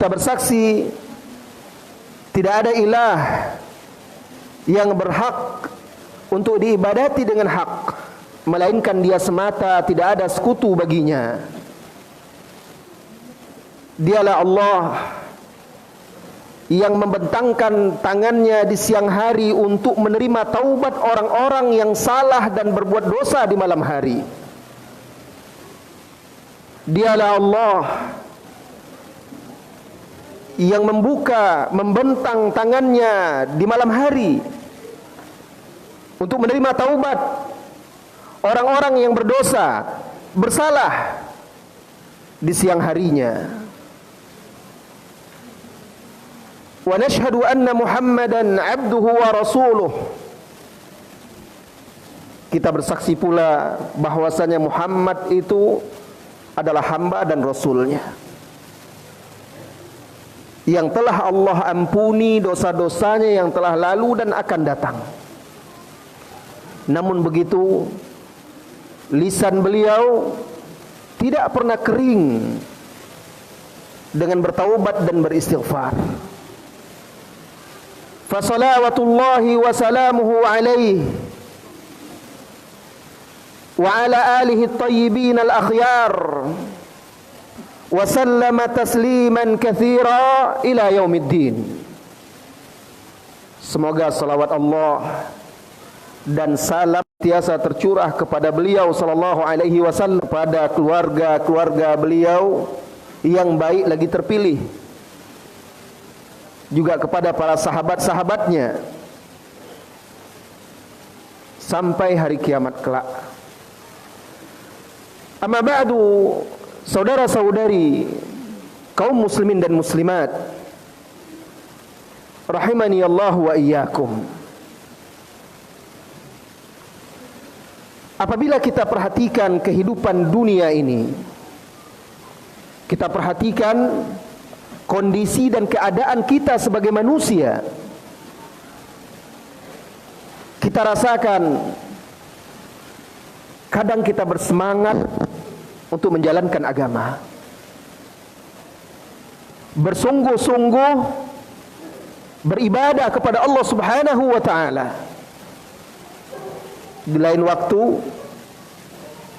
Kita bersaksi tidak ada ilah yang berhak untuk diibadati dengan hak melainkan Dia semata, tidak ada sekutu baginya. Dialah Allah yang membentangkan tangannya di siang hari untuk menerima taubat orang-orang yang salah dan berbuat dosa di malam hari. Dialah Allah yang membentang tangannya di malam hari untuk menerima taubat orang-orang yang berdosa, bersalah di siang harinya. Wa nashhadu anna Muhammadan abduhu wa rasuluh. Kita bersaksi pula bahwasanya Muhammad itu adalah hamba dan rasulnya yang telah Allah ampuni dosa-dosanya yang telah lalu dan akan datang. Namun begitu, lisan beliau tidak pernah kering dengan bertaubat dan beristighfar. Fasalawatullahi wa salamuhu alaihi wa ala alihi at-tayyibin al-akhyar wa sallama tasliman katsira ila yaumiddin. Semoga salawat Allah dan salam tiasa tercurah kepada beliau sallallahu alaihi wasallam, pada keluarga-keluarga beliau yang baik lagi terpilih, juga kepada para sahabat-sahabatnya sampai hari kiamat kelak. Amma ba'du, saudara-saudari kaum muslimin dan muslimat rahimani Allah wa iyyakum. Apabila kita perhatikan kehidupan dunia ini, kita perhatikan kondisi dan keadaan kita sebagai manusia, kita rasakan kadang kita bersemangat untuk menjalankan agama, bersungguh-sungguh beribadah kepada Allah Subhanahu wa ta'ala. Di lain waktu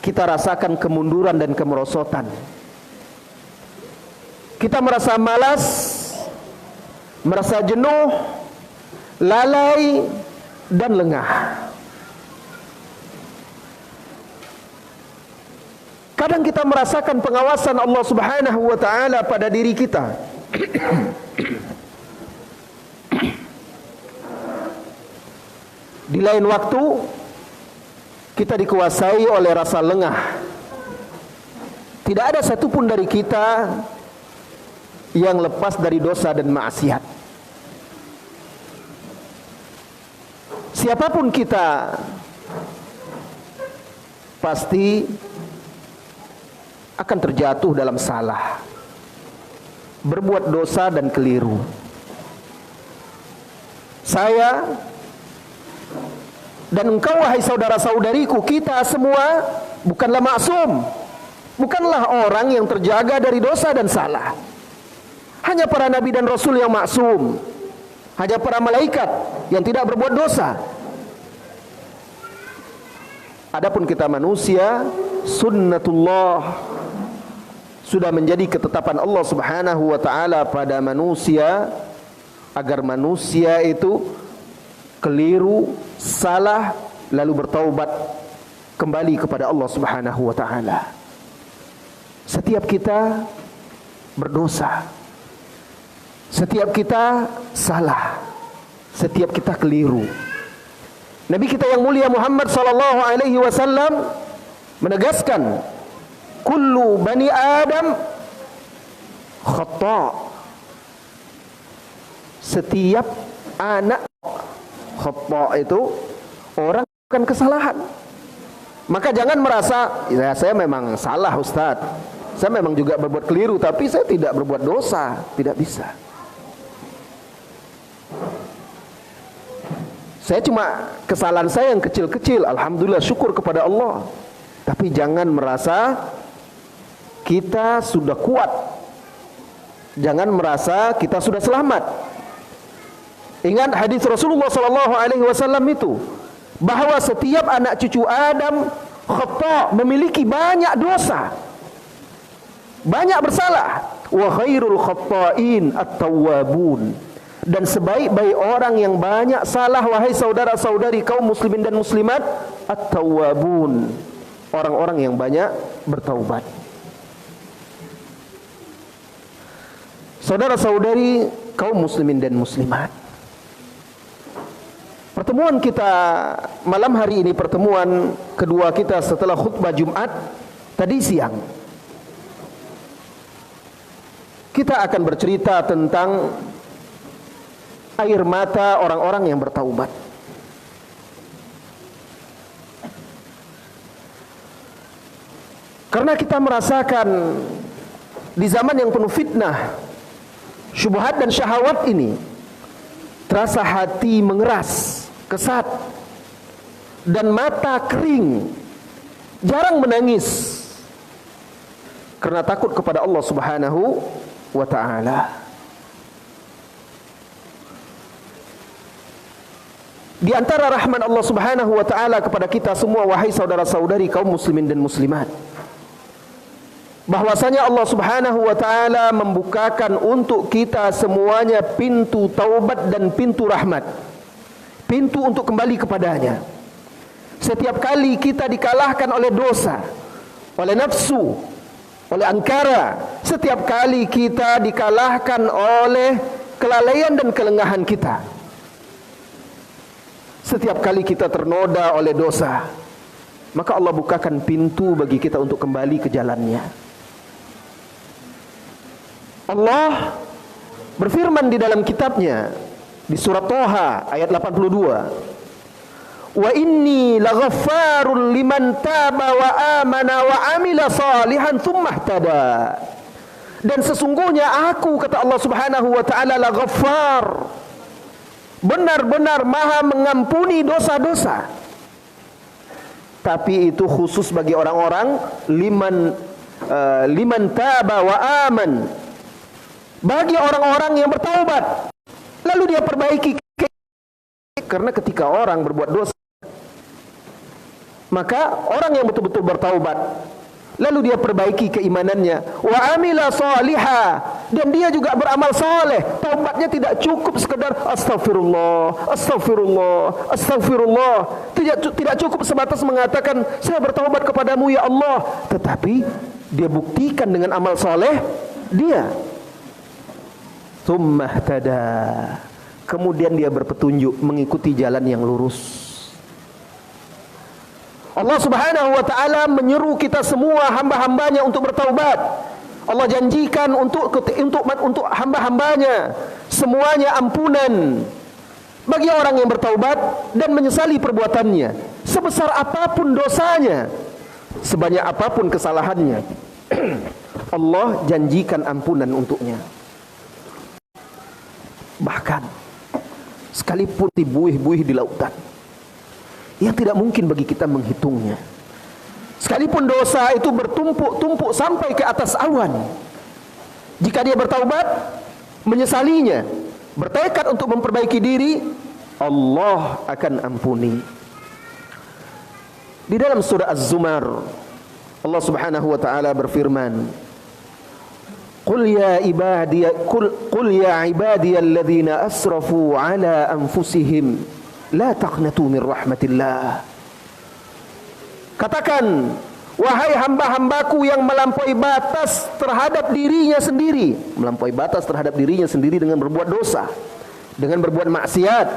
kita rasakan kemunduran dan kemerosotan. Kita merasa malas, merasa jenuh, lalai dan lengah. Kadang kita merasakan pengawasan Allah Subhanahu wa ta'ala pada diri kita. Di lain waktu kita dikuasai oleh rasa lengah. Tidak ada satupun dari kita yang lepas dari dosa dan maksiat. Siapapun kita pasti akan terjatuh dalam salah, berbuat dosa dan keliru. Saya dan engkau wahai saudara-saudariku, kita semua bukanlah maksum, bukanlah orang yang terjaga dari dosa dan salah. Hanya para nabi dan rasul yang maksum, hanya para malaikat yang tidak berbuat dosa. Adapun kita manusia, sunnatullah, sudah menjadi ketetapan Allah Subhanahu wa ta'ala pada manusia, agar manusia itu keliru, salah, lalu bertaubat kembali kepada Allah Subhanahu wa ta'ala. Setiap kita berdosa, setiap kita salah, setiap kita keliru. Nabi kita yang mulia Muhammad sallallahu alaihi wasallam menegaskan, kullu bani Adam khata'. Setiap anak khata' itu orang melakukan kesalahan. Maka jangan merasa, ya saya memang salah Ustaz, saya memang juga berbuat keliru, tapi saya tidak berbuat dosa. Tidak bisa. Saya cuma kesalahan saya yang kecil-kecil, alhamdulillah, syukur kepada Allah. Tapi jangan merasa kita sudah kuat, Jangan merasa kita sudah selamat. Ingat hadis Rasulullah sallallahu alaihi wasallam itu, bahwa setiap anak cucu Adam khata', memiliki banyak dosa, banyak bersalah. Wa khairul khatta'in at-tawwabun. Dan sebaik-baik orang yang banyak salah, wahai saudara-saudari kaum muslimin dan muslimat, at-tawwabun, orang-orang yang banyak bertaubat. Saudara-saudari kaum muslimin dan muslimat, pertemuan kita malam hari ini pertemuan kedua kita setelah khutbah Jumat tadi siang. Kita akan bercerita tentang air mata orang-orang yang bertaubat. Karena kita merasakan di zaman yang penuh fitnah, syubhat dan syahwat ini, terasa hati mengeras, kesat, dan mata kering, jarang menangis karena takut kepada Allah Subhanahu wa ta'ala. Di antara rahmat Allah Subhanahu wa ta'ala kepada kita semua, wahai saudara-saudari kaum muslimin dan muslimat, bahwasanya Allah Subhanahu wa ta'ala membukakan untuk kita semuanya pintu taubat dan pintu rahmat, pintu untuk kembali kepadanya. Setiap kali kita dikalahkan oleh dosa, oleh nafsu, oleh angkara, setiap kali kita dikalahkan oleh kelalaian dan kelengahan kita, setiap kali kita ternoda oleh dosa, maka Allah bukakan pintu bagi kita untuk kembali ke jalannya. Allah berfirman di dalam kitabnya di surat Toha ayat 82, wa inni laghaffarun liman taba wa amana wa amila salihan tsumma ihtada. Dan sesungguhnya aku, kata Allah Subhanahu wa ta'ala, laghaffar, benar-benar maha mengampuni dosa-dosa. Tapi itu khusus bagi orang-orang liman taba wa aman, bagi orang-orang yang bertaubat lalu dia perbaiki. Karena ketika orang berbuat dosa, maka orang yang betul-betul bertaubat lalu dia perbaiki keimanannya, wa amila salihah, dan dia juga beramal saleh. Taubatnya tidak cukup sekedar astagfirullah, astagfirullah, astagfirullah. Tidak cukup sebatas mengatakan saya bertaubat kepadamu ya Allah, tetapi dia buktikan dengan amal saleh dia. Tsumma ihtada, kemudian dia berpetunjuk mengikuti jalan yang lurus. Allah Subhanahu wa ta'ala menyeru kita semua hamba-hambanya untuk bertaubat. Allah janjikan untuk hamba-hambanya semuanya ampunan bagi orang yang bertaubat dan menyesali perbuatannya, sebesar apapun dosanya, sebanyak apapun kesalahannya. Allah janjikan ampunan untuknya. Bahkan sekalipun buih-buih di lautan yang tidak mungkin bagi kita menghitungnya, sekalipun dosa itu bertumpuk-tumpuk sampai ke atas awan, jika dia bertaubat, menyesalinya, bertekad untuk memperbaiki diri, Allah akan ampuni. Di dalam surah Az-Zumar, Allah Subhanahu wa ta'ala berfirman, Qul ya ibadiyalladzina asrafu ala anfusihim la taqnatu min rahmatillah. Katakan, wahai hamba-hambaku yang melampaui batas terhadap dirinya sendiri, melampaui batas terhadap dirinya sendiri dengan berbuat dosa, dengan berbuat maksiat.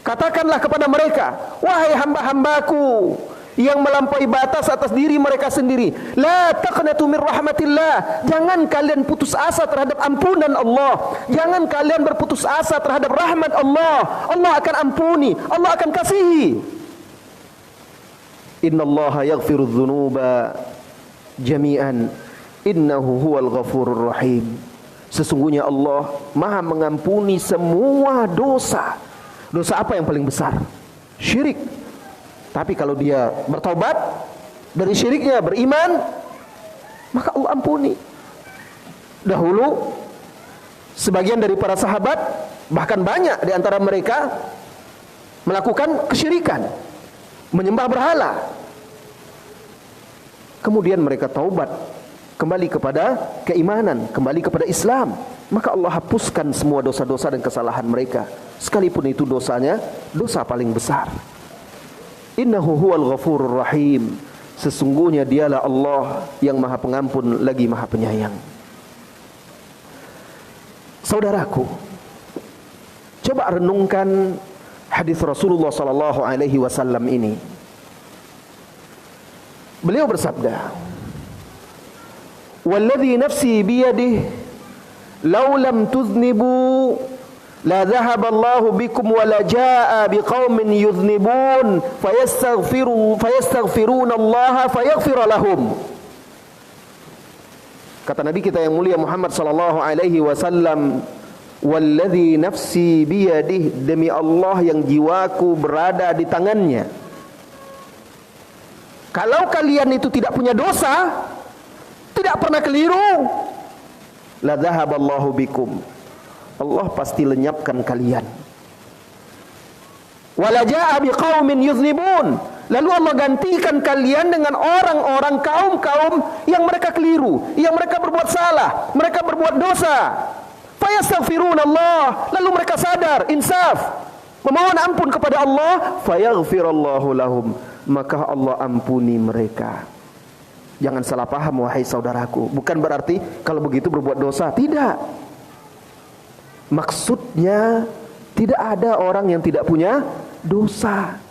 Katakanlah kepada mereka, wahai hamba-hambaku yang melampaui batas atas diri mereka sendiri, la taqnatu min rahmatillah, jangan kalian putus asa terhadap ampunan Allah, jangan kalian berputus asa terhadap rahmat Allah. Allah akan ampuni, Allah akan kasihi. Innallaha yaghfirudz dzunuba jami'an innahu huwal ghafurur rahim. Sesungguhnya Allah Maha mengampuni semua dosa. Dosa apa yang paling besar? Syirik. Tapi kalau dia bertaubat dari syiriknya, beriman, maka Allah ampuni. Dahulu sebagian dari para sahabat, bahkan banyak di antara mereka melakukan kesyirikan, menyembah berhala. Kemudian mereka taubat, kembali kepada keimanan, kembali kepada Islam. Maka Allah hapuskan semua dosa-dosa dan kesalahan mereka, sekalipun itu dosanya dosa paling besar. Innahu huwal ghafurur rahim. Sesungguhnya dialah Allah yang maha pengampun lagi maha penyayang. Saudaraku, coba renungkan hadis Rasulullah sallallahu alaihi wasallam ini. Beliau bersabda, "Walladzi nafsi biyadihi law lam tuznibu la dhahaba Allahu bikum wa la jaa biqaumin yuznibun fayastaghfiruna Allah fayaghfir lahum." Kata Nabi kita yang mulia Muhammad sallallahu alaihi wasallam, "Walladzi nafsi biyadihi," demi Allah yang jiwaku berada di tangannya, kalau kalian itu tidak punya dosa, tidak pernah keliru, la dhahaballahu bikum, Allah pasti lenyapkan kalian. Wala jaa biqaumin yuznibun, lalu Allah gantikan kalian dengan orang-orang kaum-kaum yang mereka keliru, yang mereka berbuat salah, mereka berbuat dosa. Fayastaghfiruna Allah, lalu mereka sadar, insaf, memohon ampun kepada Allah, fayaghfirallahu lahum, maka Allah ampuni mereka. Jangan salah paham wahai saudaraku, bukan berarti kalau begitu berbuat dosa, tidak. Maksudnya tidak ada orang yang tidak punya dosa.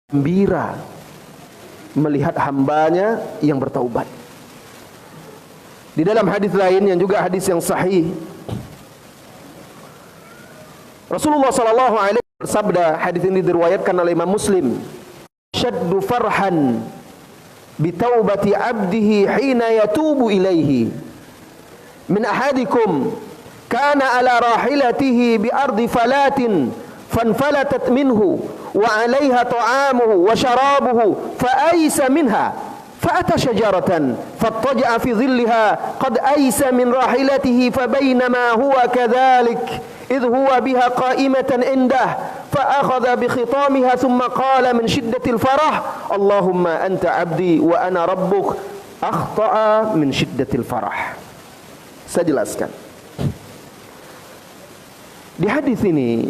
gembira melihat hambanya yang bertaubat. Di dalam hadis lain yang juga hadis yang sahih, Rasulullah sallallahu alaihi wasallam bersabda, hadis ini diriwayatkan oleh Imam Muslim, "Shaddu farhan bi taubati 'abdihi hina yatubu ilaihi min ahadikum kana ala rahilatihi bi ardi falatin fanfalatat minhu wa 'alaiha ta'amuhu wa sharabuhu fa aysa minha فأتى شجرة فاضطجع في ظلها قد أيس من راحلته فبينما هو كذلك إذ هو بها قائمة عنده فأخذ بخطامها ثم قال من شدة الفرح اللهم أنت عبدي وأنا ربك أخطأ من شدة الفرح." Saya jelaskan. Di hadis ini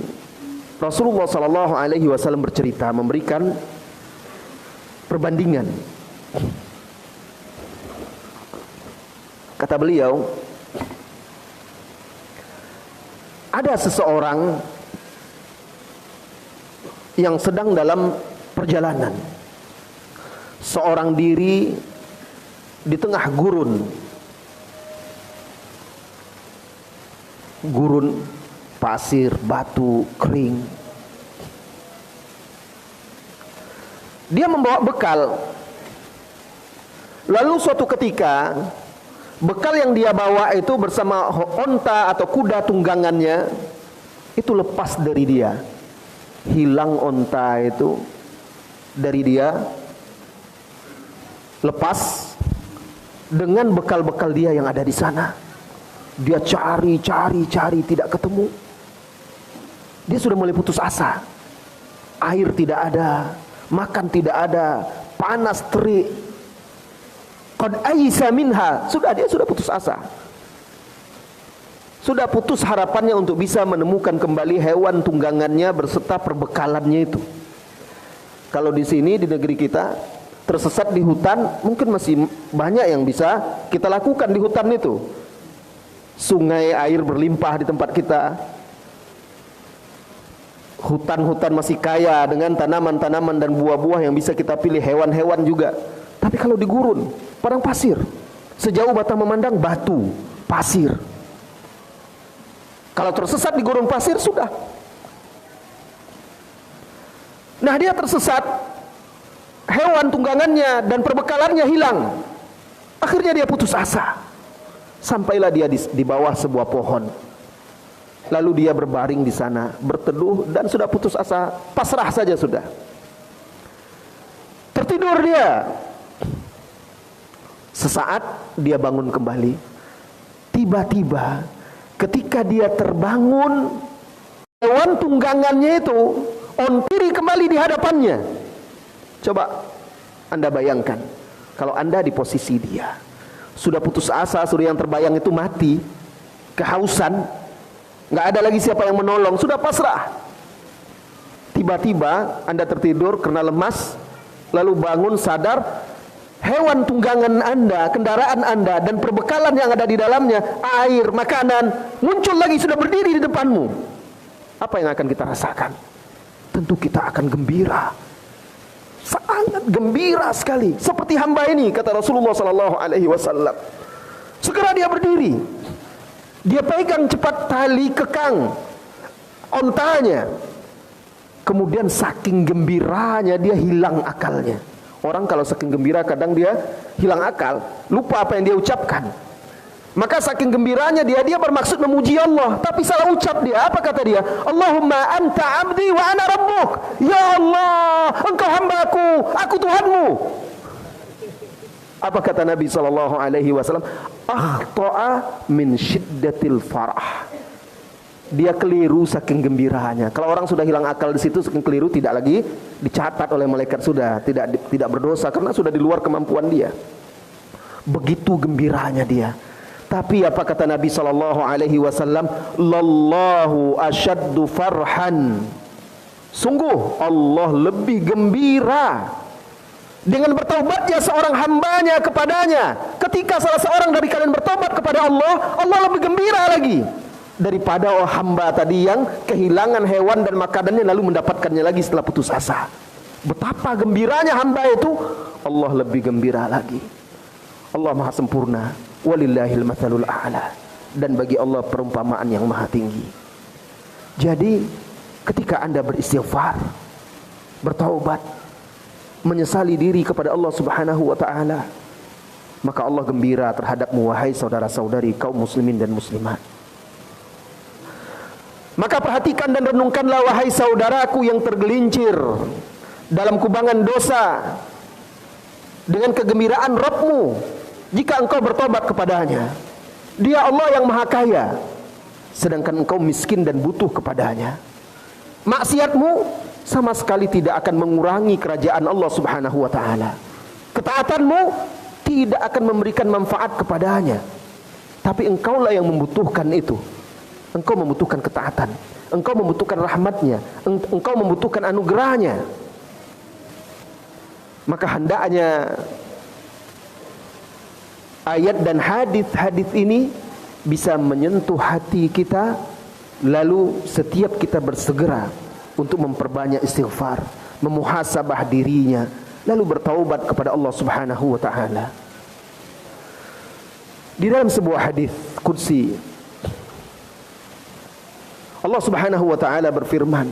Rasulullah sallallahu alaihi wasallam bercerita, memberikan perbandingan. Kata beliau, ada seseorang yang sedang dalam perjalanan, seorang diri di tengah gurun pasir, batu, kering. Dia membawa bekal. Lalu suatu ketika bekal yang dia bawa itu bersama onta atau kuda tunggangannya itu lepas dari dia. Hilang onta itu dari dia, lepas dengan bekal-bekal dia yang ada di sana. Dia cari tidak ketemu. Dia sudah mulai putus asa. Air tidak ada, makan tidak ada, panas terik. Qad aisa minha, dia sudah putus asa. Sudah putus harapannya untuk bisa menemukan kembali hewan tunggangannya berserta perbekalannya itu. Kalau di sini di negeri kita tersesat di hutan, mungkin masih banyak yang bisa kita lakukan di hutan itu. Sungai, air berlimpah di tempat kita. Hutan-hutan masih kaya dengan tanaman-tanaman dan buah-buah yang bisa kita pilih, hewan-hewan juga. Tapi kalau di gurun, padang pasir, sejauh mata memandang batu, pasir. Kalau tersesat di gurun pasir, sudah. Nah, dia tersesat, hewan tunggangannya dan perbekalannya hilang. Akhirnya dia putus asa. Sampailah dia di bawah sebuah pohon. Lalu dia berbaring di sana, berteduh dan sudah putus asa, pasrah saja sudah. Tertidur dia. Sesaat dia bangun kembali. Tiba-tiba ketika dia terbangun, hewan tunggangannya itu ontiri kembali di hadapannya. Coba Anda bayangkan, kalau Anda di posisi dia, sudah putus asa, sudah yang terbayang itu mati, kehausan, nggak ada lagi siapa yang menolong, sudah pasrah. Tiba-tiba Anda tertidur karena lemas, lalu bangun sadar, hewan tunggangan Anda, kendaraan Anda dan perbekalan yang ada di dalamnya, air, makanan, muncul lagi, sudah berdiri di depanmu. Apa yang akan kita rasakan? Tentu kita akan gembira, sangat gembira sekali. Seperti hamba ini, kata Rasulullah SAW. Segera dia berdiri, dia pegang cepat tali kekang ontanya. Kemudian saking gembiranya dia hilang akalnya. Orang kalau saking gembira kadang dia hilang akal, lupa apa yang dia ucapkan. Maka saking gembiranya dia bermaksud memuji Allah, tapi salah ucap dia. Apa kata dia? Allahumma anta abdi wa ana rabbuk. Ya Allah, engkau hambaku, aku Tuhanmu. Apa kata Nabi SAW? Akhta'a min syiddatil farah. Dia keliru saking gembiranya. Kalau orang sudah hilang akal di situ, saking keliru, tidak lagi dicatat oleh malaikat, sudah tidak berdosa karena sudah di luar kemampuan dia. Begitu gembiranya dia. Tapi apa kata Nabi SAW? Lallahu asyaddu farhan. Sungguh Allah lebih gembira dengan bertaubatnya seorang hambanya kepadanya. Ketika salah seorang dari kalian bertobat kepada Allah, Allah lebih gembira lagi daripada hamba tadi yang kehilangan hewan dan makanannya lalu mendapatkannya lagi setelah putus asa. Betapa gembiranya hamba itu, Allah lebih gembira lagi. Allah maha sempurna, walillahil matsalul a'la, dan bagi Allah perumpamaan yang maha tinggi. Jadi ketika Anda beristighfar, bertaubat, menyesali diri kepada Allah Subhanahu wa taala, maka Allah gembira terhadapmu wahai saudara-saudari kaum muslimin dan muslimat. Maka perhatikan dan renungkanlah wahai saudaraku yang tergelincir dalam kubangan dosa, dengan kegembiraan Rabbmu jika engkau bertobat kepadanya. Dia Allah yang maha kaya, sedangkan engkau miskin dan butuh kepadanya. Maksiatmu sama sekali tidak akan mengurangi kerajaan Allah Subhanahu wa taala. Ketaatanmu tidak akan memberikan manfaat kepadanya. Tapi engkaulah yang membutuhkan itu. Engkau membutuhkan ketaatan, engkau membutuhkan rahmatnya, engkau membutuhkan anugerahnya. Maka hendaknya ayat dan hadis-hadis ini bisa menyentuh hati kita, lalu setiap kita bersegera untuk memperbanyak istighfar, memuhasabah dirinya, lalu bertaubat kepada Allah Subhanahu wa taala. Di dalam sebuah hadis qudsi, Allah Subhanahu wa taala berfirman,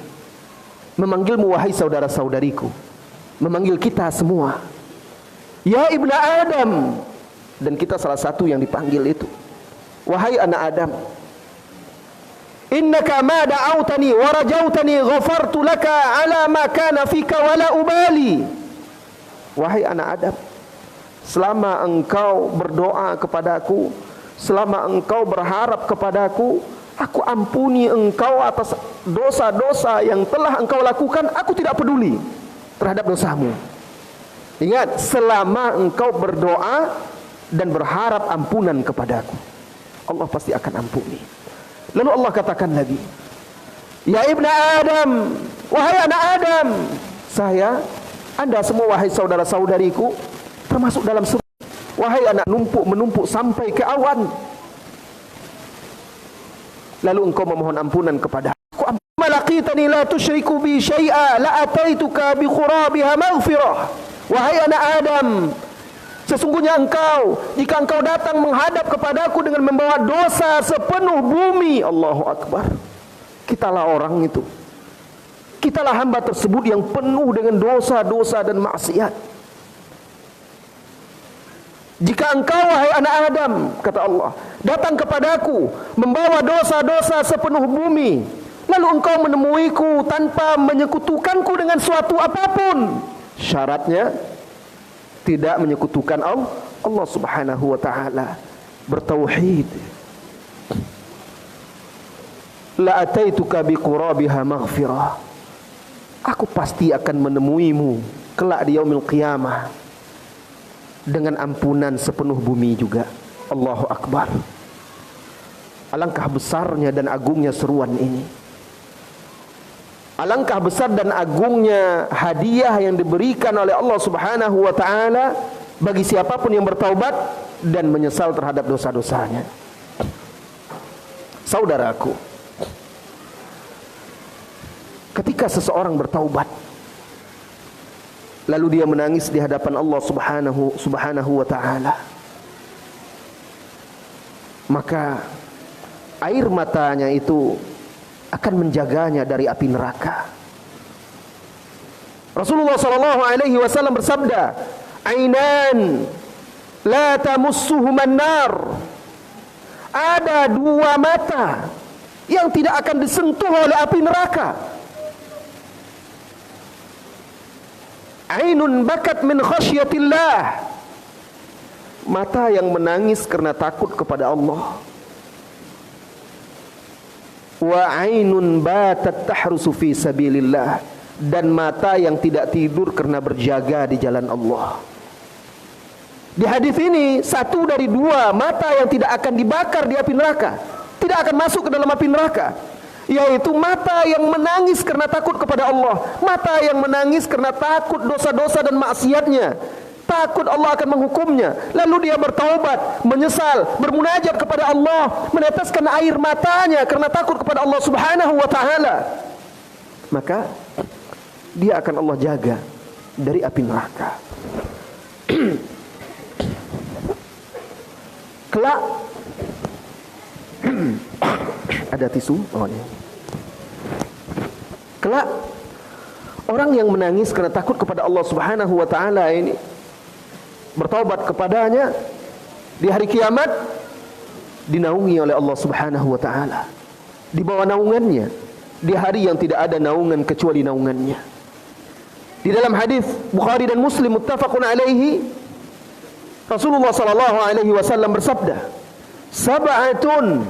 memanggilmu wahai saudara-saudariku, memanggil kita semua, ya ibna Adam, dan kita salah satu yang dipanggil itu. Wahai anak Adam, innaka ma da'autani wa rajautani ghafartu laka ala ma kana fika wala ubali. Wahai anak Adam, selama engkau berdoa kepadaku, selama engkau berharap kepadaku, aku ampuni engkau atas dosa-dosa yang telah engkau lakukan. Aku tidak peduli terhadap dosamu. Ingat, selama engkau berdoa dan berharap ampunan kepadaku, Allah pasti akan ampuni. Lalu Allah katakan lagi, ya ibna Adam, wahai anak Adam, saya, Anda semua wahai saudara-saudariku, termasuk dalam surga. Wahai anak menumpuk sampai ke awan, lalu engkau memohon ampunan kepada aku. Malaqitani la tusyriku bi syai'a la ataituka bi khurabiha maghfirah. Wahai anak Adam, sesungguhnya engkau, jika engkau datang menghadap kepadaku dengan membawa dosa sepenuh bumi, Allahu Akbar, kitalah orang itu, kitalah hamba tersebut yang penuh dengan dosa-dosa dan maksiat. Jika engkau wahai anak Adam, kata Allah, datang kepadaku membawa dosa-dosa sepenuh bumi, lalu engkau menemuiku tanpa menyekutukanku dengan suatu apapun, syaratnya tidak menyekutukan Allah Subhanahu wa taala, bertauhid, la ataituka biqurabiha maghfirah, aku pasti akan menemuimu kelak di yaumil qiyamah dengan ampunan sepenuh bumi juga. Allahu Akbar. Alangkah besarnya dan agungnya seruan ini. Alangkah besar dan agungnya hadiah yang diberikan oleh Allah Subhanahu wa taala bagi siapapun yang bertaubat dan menyesal terhadap dosa-dosanya. Saudaraku, ketika seseorang bertaubat lalu dia menangis di hadapan Allah Subhanahu wa taala, maka air matanya itu akan menjaganya dari api neraka. Rasulullah sallallahu alaihi wasallam bersabda, "Ainan la tamussuhuman nar." Ada dua mata yang tidak akan disentuh oleh api neraka. Ainun bakat min khasyatillah, mata yang menangis karena takut kepada Allah. Wa ainun batat tahrusu fi sabilillah, dan mata yang tidak tidur karena berjaga di jalan Allah. Di hadis ini, satu dari dua mata yang tidak akan dibakar di api neraka, tidak akan masuk ke dalam api neraka, yaitu mata yang menangis karena takut kepada Allah, mata yang menangis karena takut dosa-dosa dan maksiatnya, takut Allah akan menghukumnya, lalu dia bertaubat, menyesal, bermunajat kepada Allah, meneteskan air matanya karena takut kepada Allah Subhanahu wa taala, maka dia akan Allah jaga dari api neraka. Kelak ada tisu? Oh, ini. Kelak orang yang menangis karena takut kepada Allah Subhanahu wa taala ini, bertaubat kepadanya di hari kiamat, dinaungi oleh Allah Subhanahu wa taala, di bawah naungannya, di hari yang tidak ada naungan kecuali naungannya. Di dalam hadis Bukhari dan Muslim muttafaqun alaihi, Rasulullah sallallahu alaihi wasallam bersabda, "Sab'atun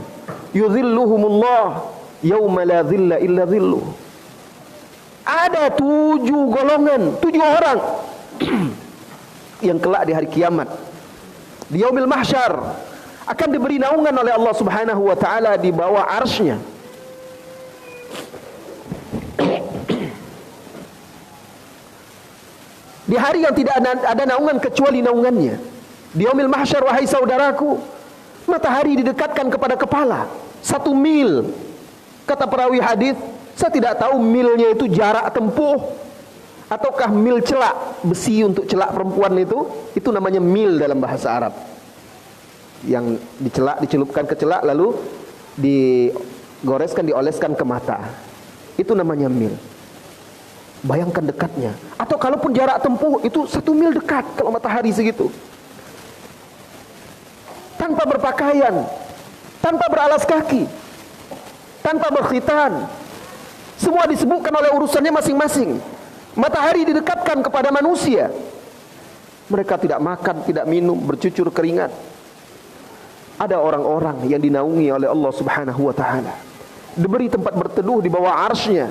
yudhilluhumullah yauma la dhilla illa dhilluh." Ada 7 golongan, 7 orang yang kelak di hari kiamat, di yaumil mahsyar, akan diberi naungan oleh Allah Subhanahu wa taala di bawah arsy-Nya. Di hari yang tidak ada naungan kecuali naungannya. Di yaumil mahsyar, wahai saudaraku, matahari didekatkan kepada kepala 1 mil. Kata perawi hadis, saya tidak tahu milnya itu jarak tempuh ataukah mil celak besi untuk celak perempuan itu namanya mil dalam bahasa Arab. Yang dicelak, dicelupkan ke celak lalu digoreskan, dioleskan ke mata. Itu namanya mil. Bayangkan dekatnya. Atau kalaupun jarak tempuh itu 1 mil dekat kalau matahari segitu. Tanpa berpakaian, tanpa beralas kaki, tanpa berkhitan. Semua disebutkan oleh urusannya masing-masing. Matahari didekatkan kepada manusia. Mereka tidak makan, tidak minum, bercucur keringat. Ada orang-orang yang dinaungi oleh Allah Subhanahu wa taala, diberi tempat berteduh di bawah arsy-Nya.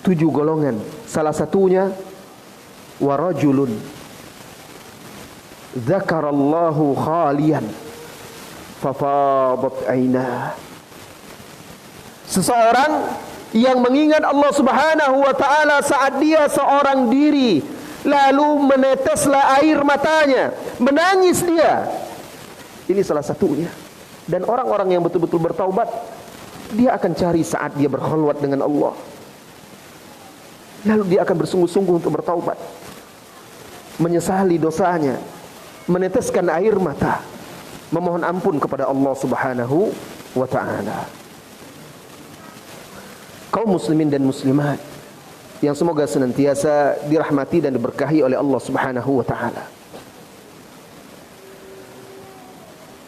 7 golongan. Salah satunya warajulun dzakarallahu khalian fafadat ainah. Seseorang yang mengingat Allah Subhanahu wa taala saat dia seorang diri, lalu meneteslah air matanya, menangis dia. Ini salah satunya. Dan orang-orang yang betul-betul bertaubat, dia akan cari saat dia berkhulwat dengan Allah, lalu dia akan bersungguh-sungguh untuk bertaubat, menyesali dosanya, meneteskan air mata, memohon ampun kepada Allah Subhanahu wa ta'ala. Kaum muslimin dan muslimat yang semoga senantiasa dirahmati dan diberkahi oleh Allah Subhanahu wa ta'ala.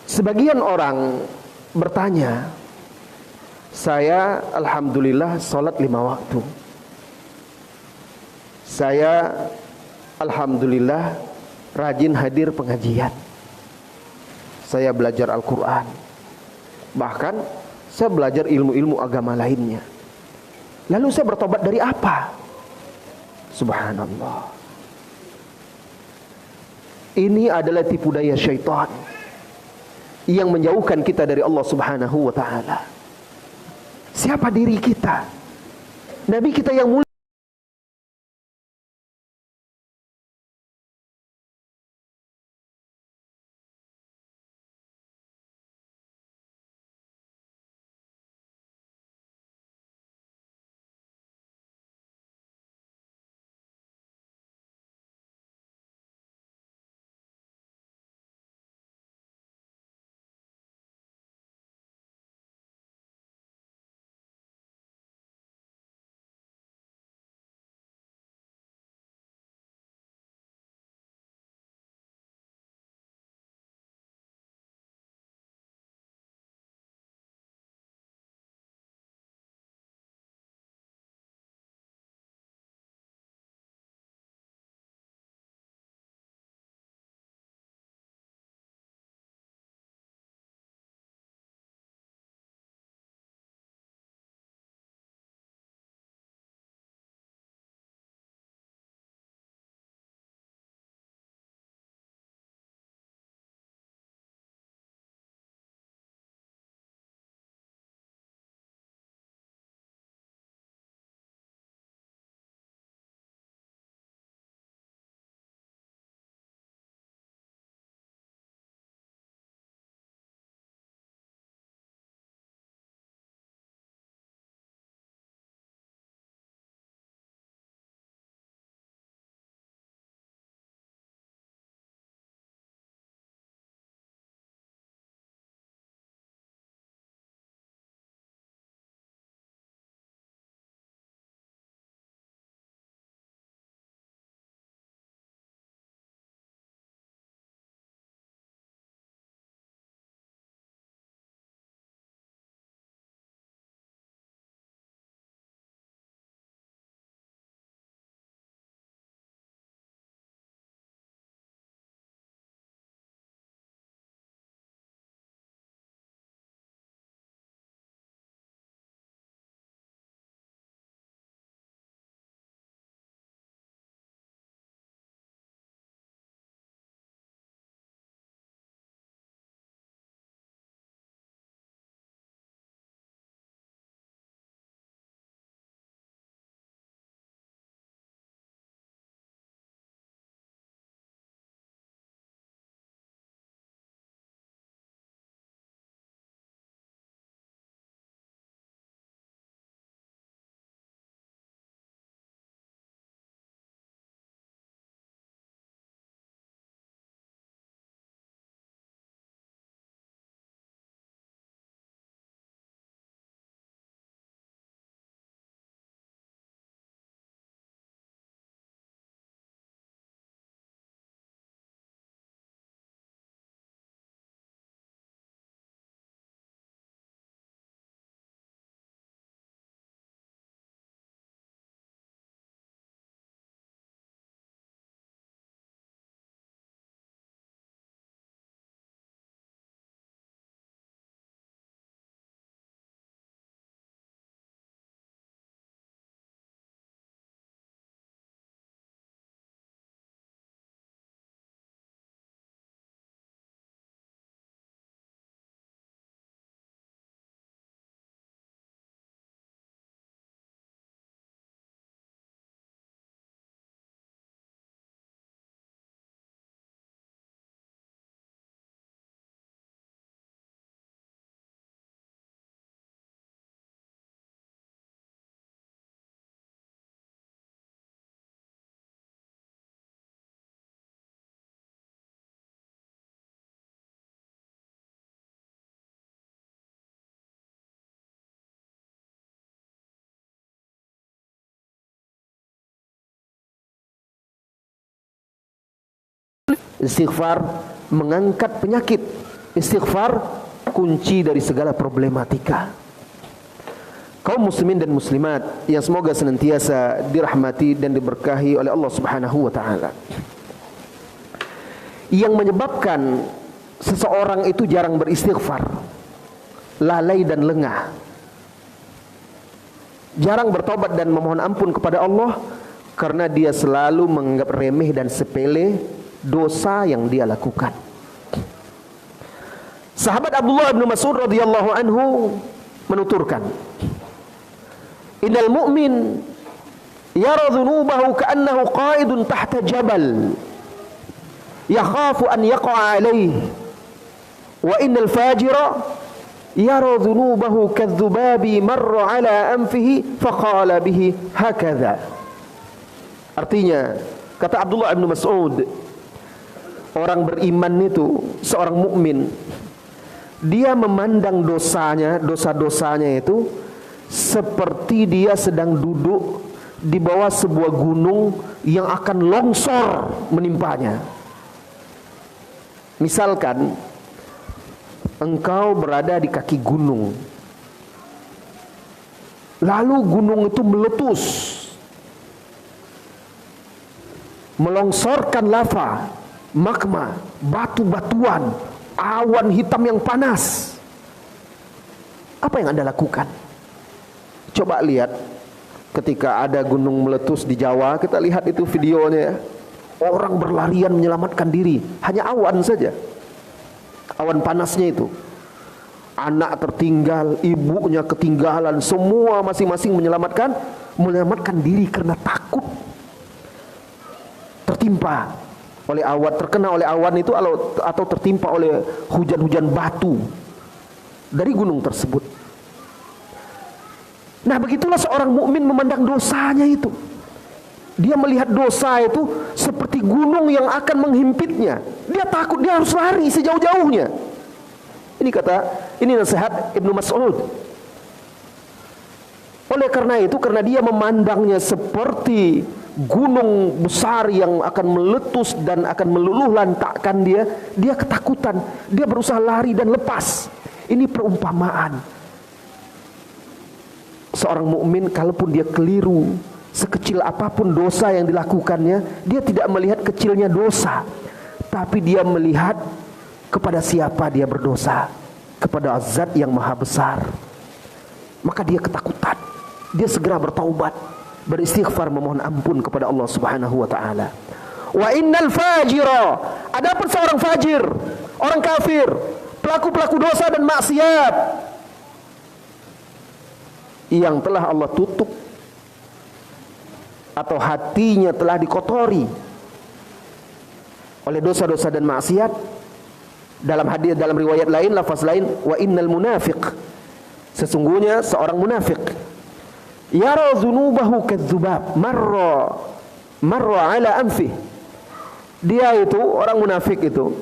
Sebagian orang bertanya, saya alhamdulillah salat 5 waktu. Saya alhamdulillah rajin hadir pengajian. Saya belajar Al-Quran. Bahkan saya belajar ilmu-ilmu agama lainnya. Lalu saya bertobat dari apa? Subhanallah. Ini adalah tipu daya syaitan yang menjauhkan kita dari Allah Subhanahu wa ta'ala. Siapa diri kita? Nabi kita yang mulia Istighfar mengangkat penyakit. Istighfar kunci dari segala problematika. Kaum muslimin dan muslimat yang semoga senantiasa dirahmati dan diberkahi oleh Allah Subhanahu wa taala. Yang menyebabkan seseorang itu jarang beristighfar, lalai dan lengah, jarang bertobat dan memohon ampun kepada Allah, karena dia selalu menganggap remeh dan sepele dosa yang dia lakukan. Sahabat Abdullah bin Mas'ud radhiyallahu anhu menuturkan, innal mu'min yara dhunubahu ka'annahu qa'idun tahta jabal yakhafu an yaqa'a alayhi, wa innal fajira yara dhunubahu kadzubabi marra ala anfihi faqala bihi hakadha. Artinya, kata Abdullah bin Mas'ud, orang beriman itu, seorang mukmin, dia memandang dosanya, dosa-dosanya itu seperti dia sedang duduk di bawah sebuah gunung yang akan longsor menimpanya. Misalkan engkau berada di kaki gunung, lalu gunung itu meletus, melongsorkan lava, magma, batu-batuan, awan hitam yang panas. Apa yang Anda lakukan? Coba lihat ketika ada gunung meletus di Jawa, kita lihat itu videonya ya. Orang berlarian menyelamatkan diri, hanya awan saja, awan panasnya itu. Anak tertinggal, ibunya ketinggalan, semua masing-masing menyelamatkan diri karena takut tertimpa oleh awan, terkena oleh awan itu atau tertimpa oleh hujan-hujan batu dari gunung tersebut. Nah, begitulah seorang mukmin memandang dosanya itu. Dia melihat dosa itu seperti gunung yang akan menghimpitnya. Dia takut, dia harus lari sejauh-jauhnya. Ini nasihat Ibnu Mas'ud. Oleh karena itu, karena dia memandangnya seperti gunung besar yang akan meletus dan akan meluluh lantakkan dia ketakutan, dia berusaha lari dan lepas. Ini perumpamaan. Seorang mukmin kalaupun dia keliru, sekecil apapun dosa yang dilakukannya, dia tidak melihat kecilnya dosa, tapi dia melihat kepada siapa dia berdosa, kepada Zat yang maha besar. Maka dia ketakutan, dia segera bertaubat, beristighfar, memohon ampun kepada Allah Subhanahu wa taala. Wa innal fajira, adapun seorang fajir, orang kafir, pelaku-pelaku dosa dan maksiat yang telah Allah tutup atau hatinya telah dikotori oleh dosa-dosa dan maksiat. Dalam hadis, dalam riwayat lain, lafaz lain, wa innal munafiq, sesungguhnya seorang munafik, yara dzunubahu kadzubab marra ala anfih. Dia itu, orang munafik itu,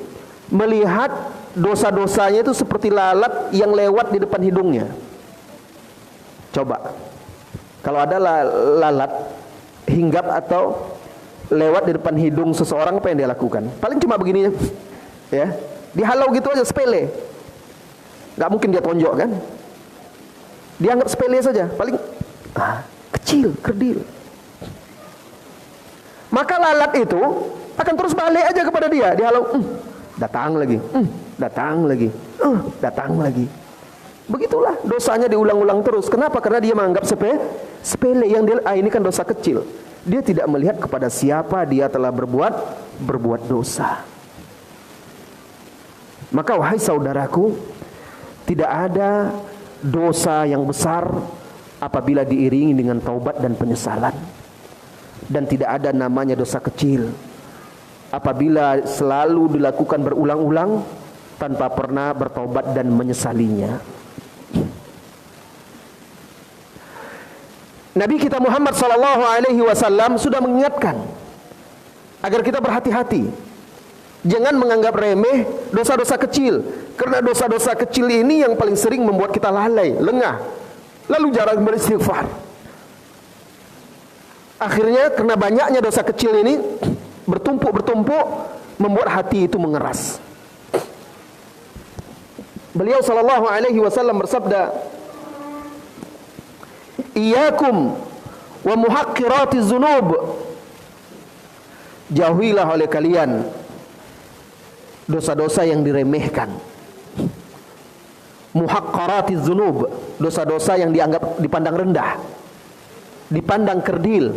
melihat dosa-dosanya itu seperti lalat yang lewat di depan hidungnya. Coba, kalau ada lalat hinggap atau lewat di depan hidung seseorang, apa yang dia lakukan? Paling cuma begini ya, dihalau gitu aja, sepele. Gak mungkin dia tonjok kan? Dia anggap sepele saja, paling kecil, kerdil. Maka lalat itu akan terus balik aja kepada dia, dihalau, datang lagi, datang lagi, datang lagi. Begitulah dosanya diulang-ulang terus. Kenapa? Karena dia menganggap sepele yang dia, ini kan dosa kecil. Dia tidak melihat kepada siapa dia telah berbuat dosa. Maka wahai saudaraku, tidak ada dosa yang besar apabila diiringi dengan taubat dan penyesalan. Dan tidak ada namanya dosa kecil apabila selalu dilakukan berulang-ulang tanpa pernah bertaubat dan menyesalinya. Nabi kita Muhammad SAW sudah mengingatkan agar kita berhati-hati, jangan menganggap remeh dosa-dosa kecil, karena dosa-dosa kecil ini yang paling sering membuat kita lalai, lengah, lalu jarang beristighfar. Akhirnya karena banyaknya dosa kecil ini bertumpuk, membuat hati itu mengeras. Beliau sallallahu alaihi wasallam bersabda, "Iyyakum wa muhaqqiratiz dzunub." Jauhilah oleh kalian dosa-dosa yang diremehkan. Muhaqqaratiz dzunub, dosa-dosa yang dianggap dipandang rendah, dipandang kerdil.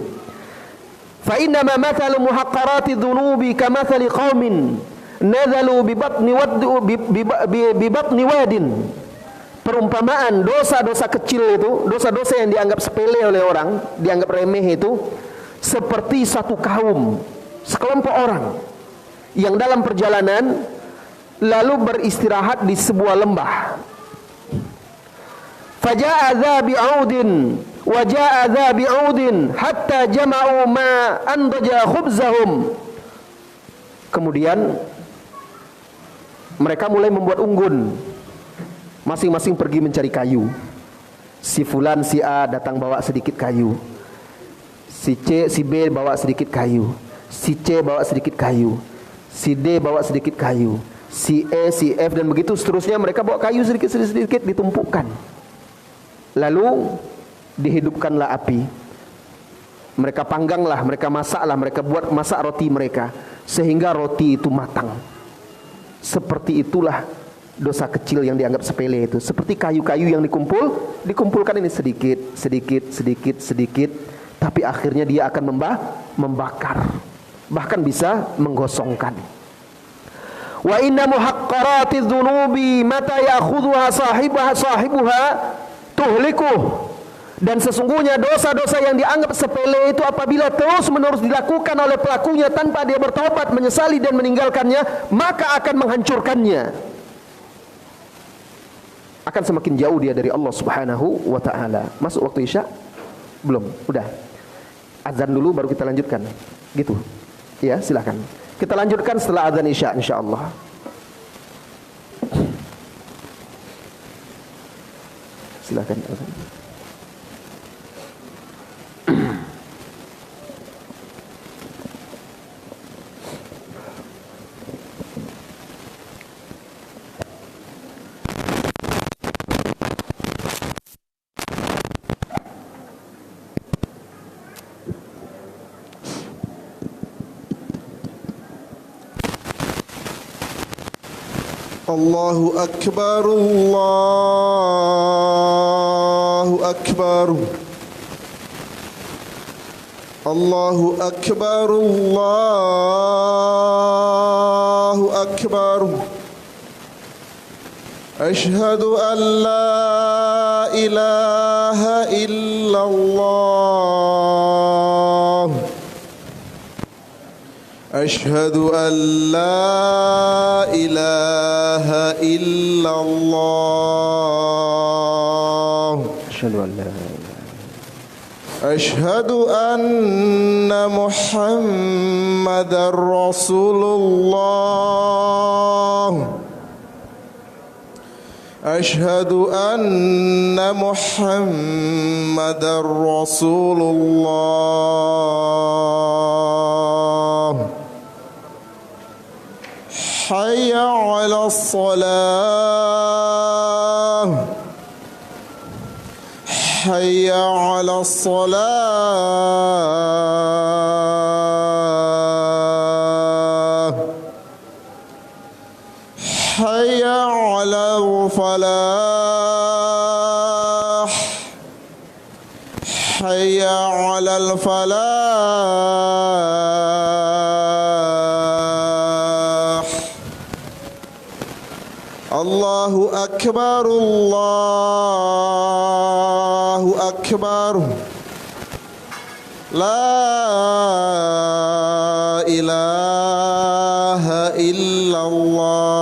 Fa inna ma mathalu muhaqqaratiz dzunubi kamathali qaumin nazalu bi batni wadin. Perumpamaan dosa-dosa kecil itu, dosa-dosa yang dianggap sepele oleh orang, dianggap remeh itu, seperti satu kaum, sekelompok orang yang dalam perjalanan lalu beristirahat di sebuah lembah. Faja'a dza bi'audin wa ja'a dza bi'audin hatta jama'u ma andaja khubzahum. Kemudian mereka mulai membuat unggun. Masing-masing pergi mencari kayu. Si fulan, si A datang bawa sedikit kayu. Si C, si B bawa sedikit kayu. Si C bawa sedikit kayu. Si D bawa sedikit kayu. Si E, si F dan begitu seterusnya, mereka bawa kayu sedikit-sedikit ditumpukkan. Lalu dihidupkanlah api. Mereka pangganglah, mereka masaklah, mereka buat masak roti mereka sehingga roti itu matang. Seperti itulah dosa kecil yang dianggap sepele itu. Seperti kayu-kayu yang dikumpulkan ini sedikit, tapi akhirnya dia akan membakar, bahkan bisa menggosongkan. Wa inna muhaqqaratiz dzunubi mata ya'khudhuha sahibuha tuhlikuh. Dan sesungguhnya dosa-dosa yang dianggap sepele itu apabila terus-menerus dilakukan oleh pelakunya tanpa dia bertobat, menyesali dan meninggalkannya, maka akan menghancurkannya. Akan semakin jauh dia dari Allah Subhanahu wa taala. Masuk waktu Isya? Belum, udah. Azan dulu baru kita lanjutkan. Gitu. Ya, silakan. Kita lanjutkan setelah azan Isya insyaallah. Silakan azan. Allahu Akbar, Allahu Akbar, Allahu Akbar, Allahu Akbar. Ashhadu an la ilaha illallah. Ashhadu an la ilaha illallah. Asyhadu an la Ashhadu anna Muhammadar Rasulullah. Ashhadu anna Muhammadar Rasulullah. Hayya 'alas salah. Hayya 'alas salah. Hayya 'alal falah. Hayya 'alal falah. Allahu Akbar, Allahu Akbar. La ilaha illallah.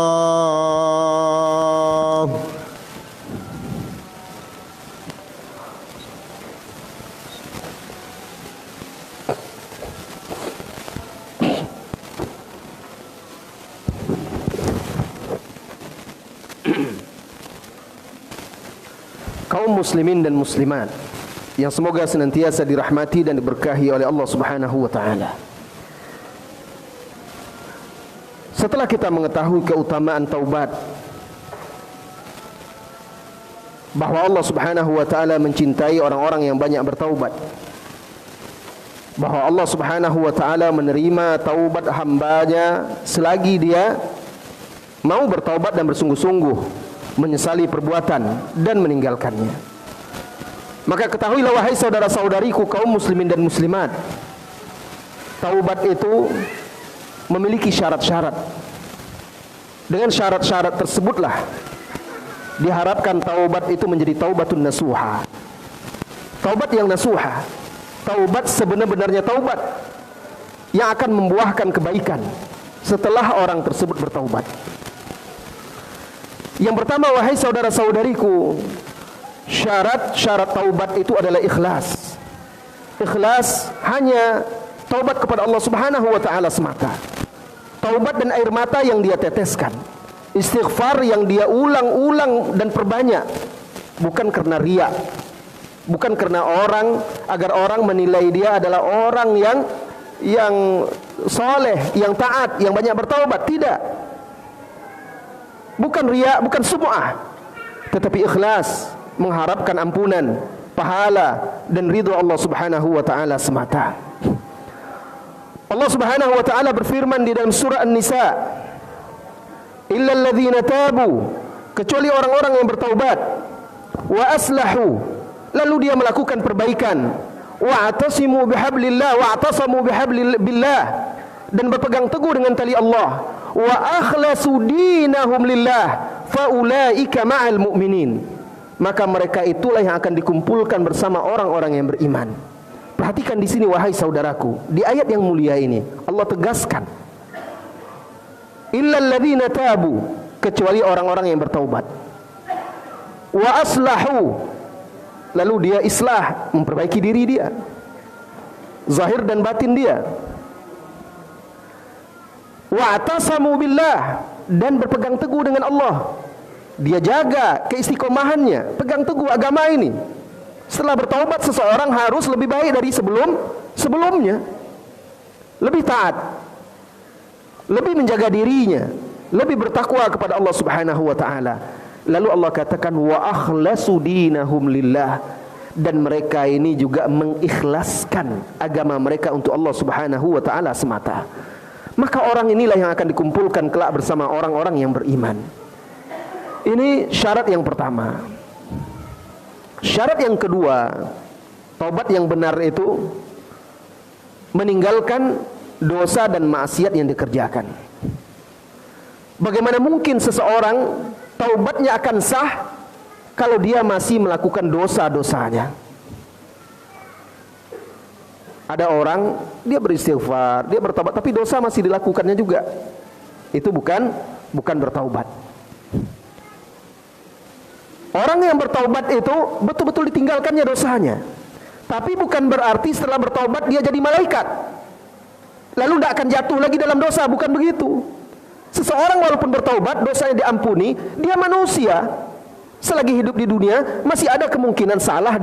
Kaum muslimin dan muslimat yang semoga senantiasa dirahmati dan diberkahi oleh Allah Subhanahu wa taala. setelah kita mengetahui keutamaan taubat, bahwa Allah Subhanahu wa taala mencintai orang-orang yang banyak bertaubat, bahwa Allah Subhanahu wa taala menerima taubat hambanya selagi dia mau bertaubat dan bersungguh-sungguh menyesali perbuatan dan meninggalkannya. Maka ketahuilah wahai saudara-saudariku kaum muslimin dan muslimat, taubat itu memiliki syarat-syarat. Dengan syarat-syarat tersebutlah diharapkan taubat itu menjadi taubatun nasuha. Taubat yang nasuha, taubat sebenar-benarnya taubat yang akan membuahkan kebaikan setelah orang tersebut bertaubat. Yang pertama, wahai saudara-saudariku, syarat-syarat taubat itu adalah ikhlas. Ikhlas hanya taubat kepada Allah Subhanahu wa taala semata. Taubat dan air mata yang dia teteskan, istighfar yang dia ulang-ulang dan perbanyak, bukan karena riya, bukan karena orang, agar orang menilai dia adalah orang yang soleh, yang taat, yang banyak bertaubat. Tidak, bukan riya, bukan sum'ah, tetapi ikhlas, mengharapkan ampunan, pahala dan ridha Allah Subhanahu wa taala semata. Allah Subhanahu wa taala berfirman di dalam surah An-Nisa, illal ladzina tabu, kecuali orang-orang yang bertaubat, wa aslahu, lalu dia melakukan perbaikan, wa atasimu bihablillah, wa atasamu bihablillah, dan berpegang teguh dengan tali Allah, wa akhlasu dinahum lillah, faulaika ma'al mu'minin, maka mereka itulah yang akan dikumpulkan bersama orang-orang yang beriman. Perhatikan di sini wahai saudaraku, di ayat yang mulia ini Allah tegaskan, illal ladzina tabu, kecuali orang-orang yang bertaubat, wa aslahu, lalu dia islah, memperbaiki diri dia, zahir dan batin dia, wa atasamu billah, dan berpegang teguh dengan Allah, dia jaga keistiqomahannya, pegang teguh agama ini. Setelah bertaubat, seseorang harus lebih baik dari sebelumnya, lebih taat, lebih menjaga dirinya, lebih bertakwa kepada Allah Subhanahu wa taala. Lalu Allah katakan wa akhlasu dinahum lillah, dan mereka ini juga mengikhlaskan agama mereka untuk Allah Subhanahu wa taala semata. Maka orang inilah yang akan dikumpulkan kelak bersama orang-orang yang beriman. Ini syarat yang pertama. Syarat yang kedua, taubat yang benar itu meninggalkan dosa dan maksiat yang dikerjakan. Bagaimana mungkin seseorang taubatnya akan sah kalau dia masih melakukan dosa-dosanya? Ada orang, dia beristighfar, dia bertaubat, tapi dosa masih dilakukannya juga. Itu bukan bertaubat. Orang yang bertaubat itu betul-betul ditinggalkannya dosanya, tapi bukan berarti setelah bertaubat dia jadi malaikat, lalu tidak akan jatuh lagi dalam dosa. Bukan begitu. Seseorang walaupun bertaubat, dosanya diampuni, dia manusia. Selagi hidup di dunia masih ada kemungkinan salah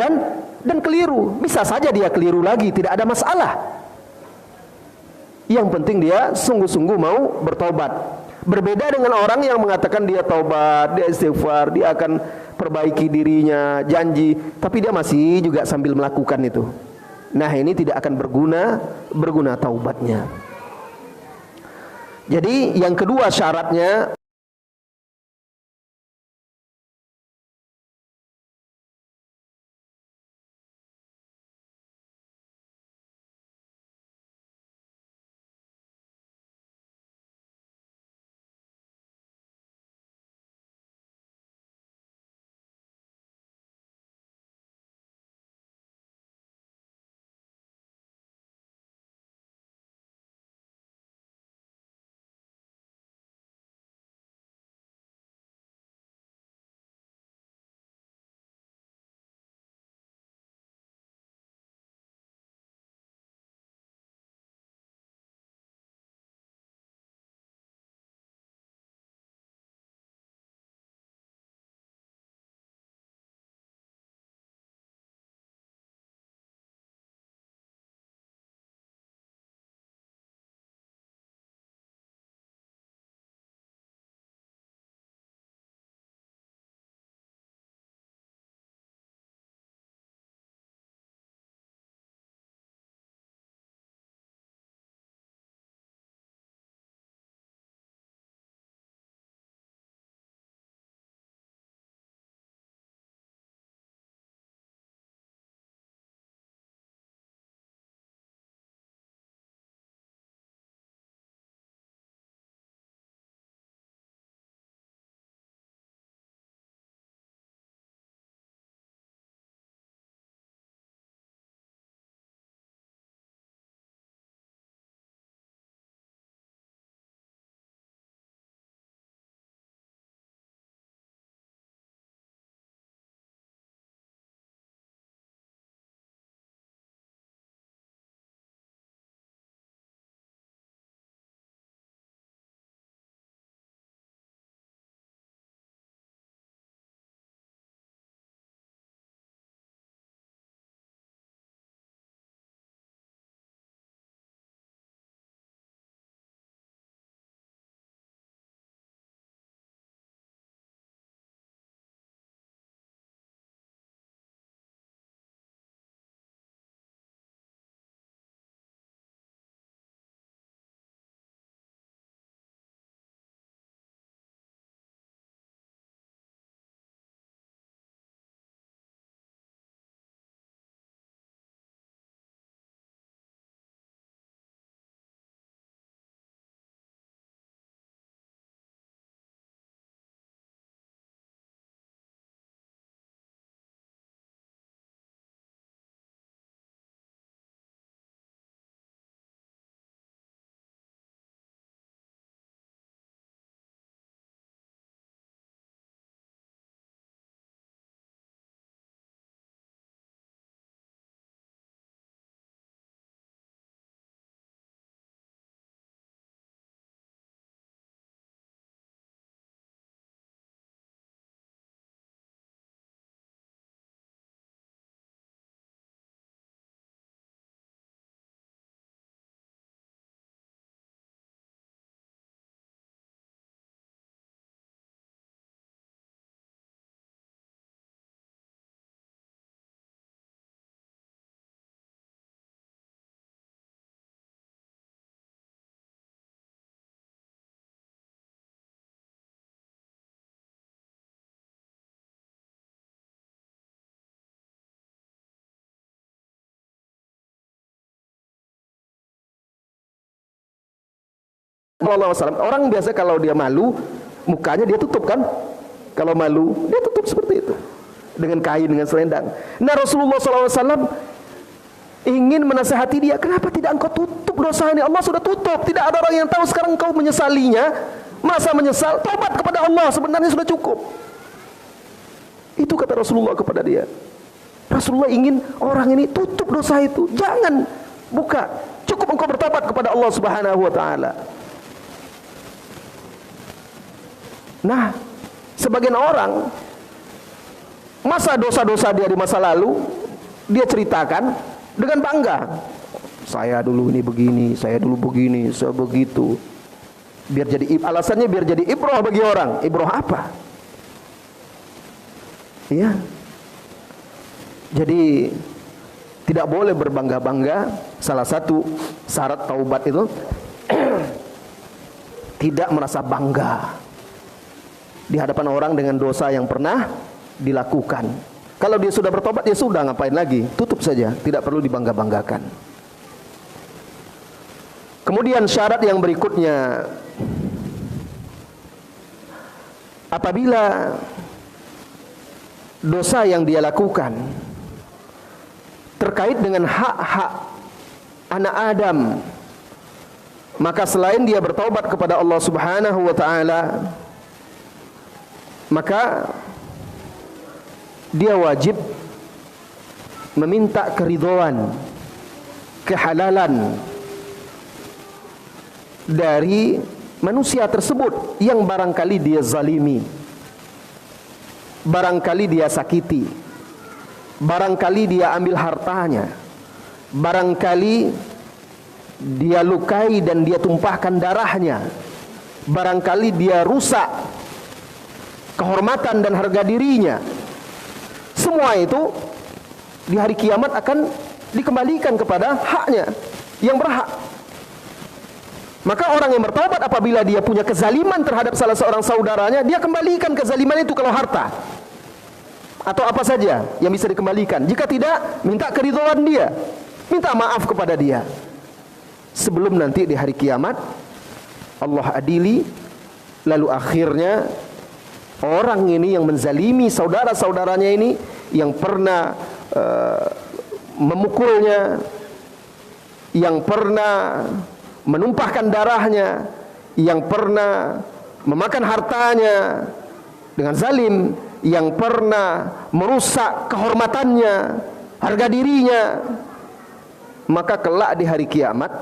dan keliru. Bisa saja dia keliru lagi, tidak ada masalah. Yang penting dia sungguh-sungguh mau bertaubat. Berbeda dengan orang yang mengatakan dia taubat, dia istighfar, dia akan perbaiki dirinya, janji, tapi dia masih juga sambil melakukan itu. Nah, ini tidak akan berguna taubatnya. Jadi yang kedua syaratnya Sallallahu alaihi wasallam. Orang biasa kalau dia malu, mukanya dia tutup kan? Kalau malu, dia tutup seperti itu. Dengan kain, dengan selendang. Nah, Rasulullah SAW ingin menasihati dia, kenapa tidak engkau tutup dosa ini? Allah sudah tutup, tidak ada orang yang tahu. Sekarang engkau menyesalinya. Masa menyesal? Tobat kepada Allah, sebenarnya sudah cukup. Itu kata Rasulullah kepada dia. Rasulullah ingin orang ini tutup dosa itu. Jangan buka. Cukup engkau bertobat kepada Allah Subhanahu wa taala. Nah, sebagian orang masa dosa-dosa dia di masa lalu dia ceritakan dengan bangga. Saya dulu ini begini, saya dulu begini, saya begitu. Biar jadi alasannya biar jadi ibrah bagi orang. Ibrah apa? Ya. Jadi tidak boleh berbangga-bangga. Salah satu syarat taubat itu tidak merasa bangga di hadapan orang dengan dosa yang pernah dilakukan. Kalau dia sudah bertobat, ya sudah, ngapain lagi? Tutup saja, tidak perlu dibangga-banggakan. Kemudian syarat yang berikutnya, apabila dosa yang dia lakukan terkait dengan hak-hak anak Adam, maka selain dia bertaubat kepada Allah Subhanahu wa taala, maka dia wajib meminta keridhaan, kehalalan dari manusia tersebut yang barangkali dia zalimi, barangkali dia sakiti, barangkali dia ambil hartanya, barangkali dia lukai dan dia tumpahkan darahnya, barangkali dia rusak kehormatan dan harga dirinya. Semua itu di hari kiamat akan dikembalikan kepada haknya yang berhak. Maka orang yang bertaubat apabila dia punya kezaliman terhadap salah seorang saudaranya, dia kembalikan kezaliman itu kalau harta atau apa saja yang bisa dikembalikan. Jika tidak, minta keridhaan dia, minta maaf kepada dia. Sebelum nanti di hari kiamat Allah adili, lalu akhirnya orang ini yang menzalimi saudara-saudaranya ini, yang pernah memukulnya, yang pernah menumpahkan darahnya, yang pernah memakan hartanya dengan zalim, yang pernah merusak kehormatannya, harga dirinya, maka kelak di hari kiamat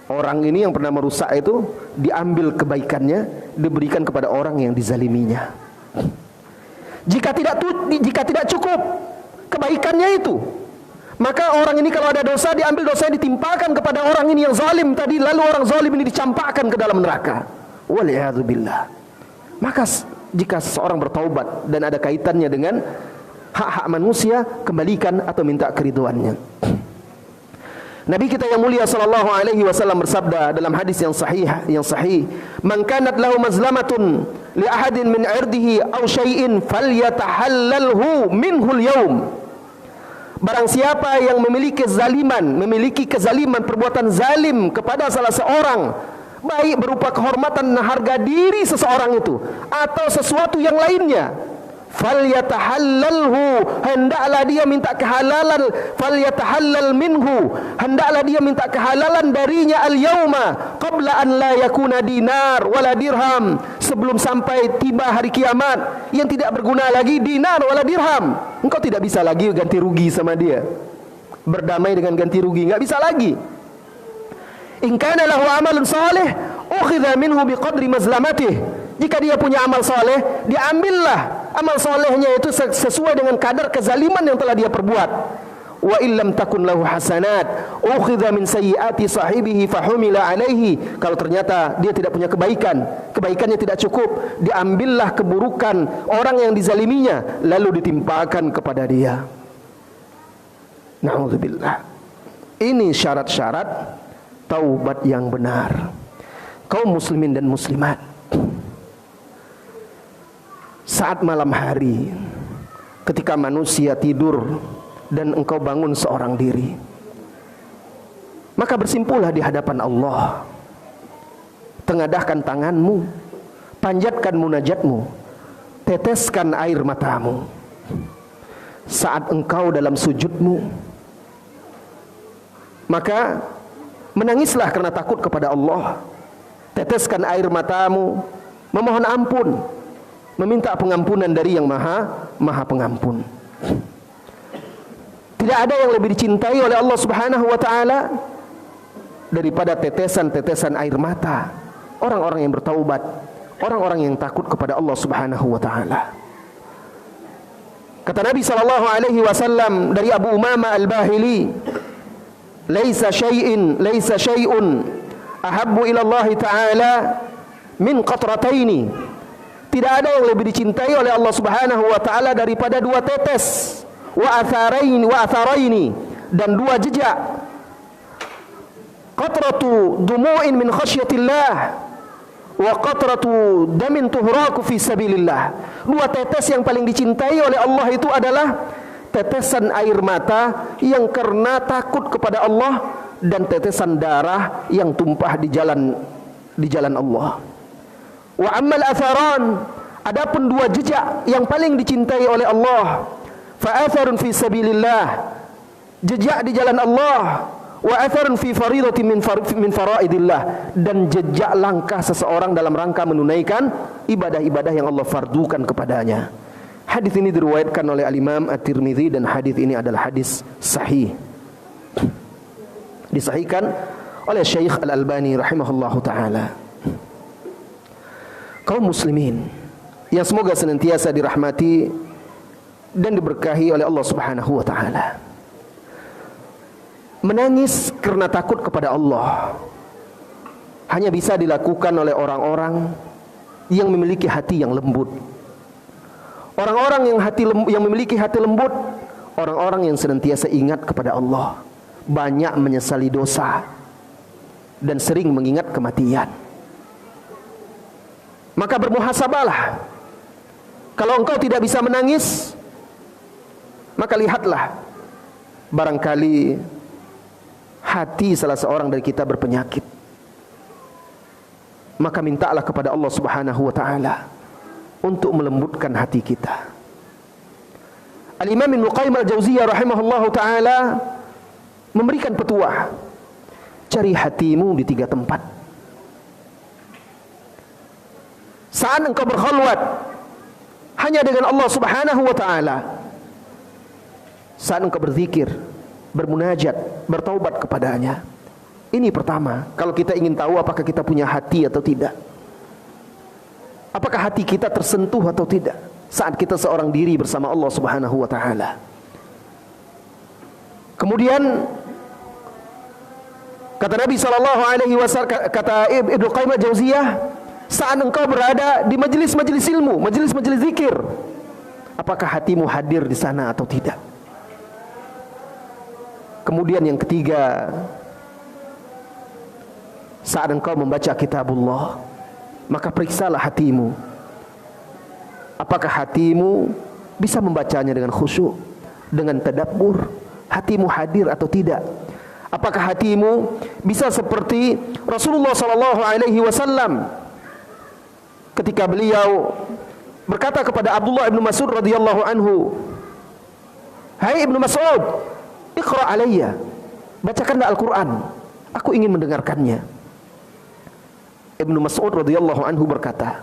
orang ini yang pernah merusak itu diambil kebaikannya, diberikan kepada orang yang dizaliminya. Jika tidak cukup kebaikannya itu, maka orang ini kalau ada dosa, diambil dosanya ditimpakan kepada orang ini yang zalim tadi, lalu orang zalim ini dicampakkan ke dalam neraka. Waliyadzubillah. Maka jika seseorang bertaubat dan ada kaitannya dengan hak-hak manusia, kembalikan atau minta keridhaannya. Nabi kita yang mulia sallallahu alaihi wasallam bersabda dalam hadis yang sahih, "Man kanat lahu mazlamatun li ahadin min 'irdihi aw syai'in falyatahallalhu minhu al-yawm." Barang siapa yang memiliki kezaliman, perbuatan zalim kepada salah seorang, baik berupa kehormatan dan harga diri seseorang itu atau sesuatu yang lainnya, falyatahallalhu, hendaklah dia minta kehalalan, falyatahallal minhu, hendaklah dia minta kehalalan darinya al-yauma qabla an la yakuna dinar wala dirham, sebelum sampai tiba hari kiamat yang tidak berguna lagi dinar wala dirham. Engkau tidak bisa lagi ganti rugi sama dia, berdamai dengan ganti rugi, enggak bisa lagi. In kana lahu amalun salih ukhidha minhu biqadri mazlamatih. Jika dia punya amal soleh, diambillah amal solehnya itu sesuai dengan kadar kezaliman yang telah dia perbuat. Wa illam takun lahu hasanat ukhidha min sayyiati sahibihi fahumila alaihi. Kalau ternyata dia tidak punya kebaikannya tidak cukup, diambillah keburukan orang yang dizaliminya lalu ditimpakan kepada dia. Na'udzubillah. Ini syarat-syarat taubat yang benar. Kaum muslimin dan muslimat, saat malam hari ketika manusia tidur dan engkau bangun seorang diri, maka bersimpulah di hadapan Allah. Tengadahkan tanganmu, panjatkan munajatmu, teteskan air matamu. Saat engkau dalam sujudmu, maka menangislah karena takut kepada Allah. Teteskan air matamu, memohon ampun, meminta pengampunan dari yang maha pengampun. Tidak ada yang lebih dicintai oleh Allah Subhanahu wa ta'ala daripada tetesan-tetesan air mata orang-orang yang bertaubat, orang-orang yang takut kepada Allah Subhanahu wa ta'ala. Kata Nabi sallallahu alaihi wasallam dari Abu Umamah Al-Bahili, "Laisa syai'un ahabbu ila Allah ta'ala min qatrataini." Tidak ada yang lebih dicintai oleh Allah Subhanahu wa ta'ala daripada dua tetes, wa atharaini, dan dua jejak. Qatratu dumu'in min khasyatillah wa qatratu damin tuhraku fi sabilillah. Dua tetes yang paling dicintai oleh Allah itu adalah tetesan air mata yang karena takut kepada Allah, dan tetesan darah yang tumpah di jalan Allah. Wa ammal atharan, adapun dua jejak yang paling dicintai oleh Allah, fa atharun fi sabilillah, jejak di jalan Allah, wa atharun fi faridatin min faraidillah, dan jejak langkah seseorang dalam rangka menunaikan ibadah-ibadah yang Allah fardukan kepadanya. Hadis ini diriwayatkan oleh Al-Imam At-Tirmidzi dan hadis ini adalah hadis sahih. Disahihkan oleh Syekh Al-Albani rahimahullahu taala. Kaum muslimin yang semoga senantiasa dirahmati dan diberkahi oleh Allah Subhanahu wa taala. Menangis karena takut kepada Allah hanya bisa dilakukan oleh orang-orang yang memiliki hati yang lembut. Orang-orang yang memiliki hati lembut, orang-orang yang senantiasa ingat kepada Allah, banyak menyesali dosa, dan sering mengingat kematian. Maka bermuhasabalah. Kalau engkau tidak bisa menangis, maka lihatlah, barangkali hati salah seorang dari kita berpenyakit. Maka mintalah kepada Allah Subhanahu wa ta'ala untuk melembutkan hati kita. Al-Imam Ibnu Qayyim Al-Jauziyah rahimahullahu ta'ala memberikan petuah, cari hatimu di 3 tempat. Saat engkau berkhalwat hanya dengan Allah Subhanahu wa ta'ala, saat engkau berzikir, bermunajat, bertaubat kepadanya. Ini pertama, kalau kita ingin tahu apakah kita punya hati atau tidak, apakah hati kita tersentuh atau tidak saat kita seorang diri bersama Allah Subhanahu wa ta'ala. Kemudian kata Nabi sallallahu alaihi wasallam, kata Ibnu Qayyim Al-Jauziyah, saat engkau berada di majelis-majelis ilmu, majelis-majelis zikir, apakah hatimu hadir di sana atau tidak? Kemudian yang ketiga, saat engkau membaca kitabullah, maka periksalah hatimu. Apakah hatimu bisa membacanya dengan khusyuk, dengan tadabbur? Hatimu hadir atau tidak? Apakah hatimu bisa seperti Rasulullah sallallahu alaihi wasallam ketika beliau berkata kepada Abdullah bin Mas'ud radhiyallahu anhu, "Hai Ibnu Mas'ud, iqra alayya, bacakanlah Al-Quran, aku ingin mendengarkannya." Ibnu Mas'ud radhiyallahu anhu berkata,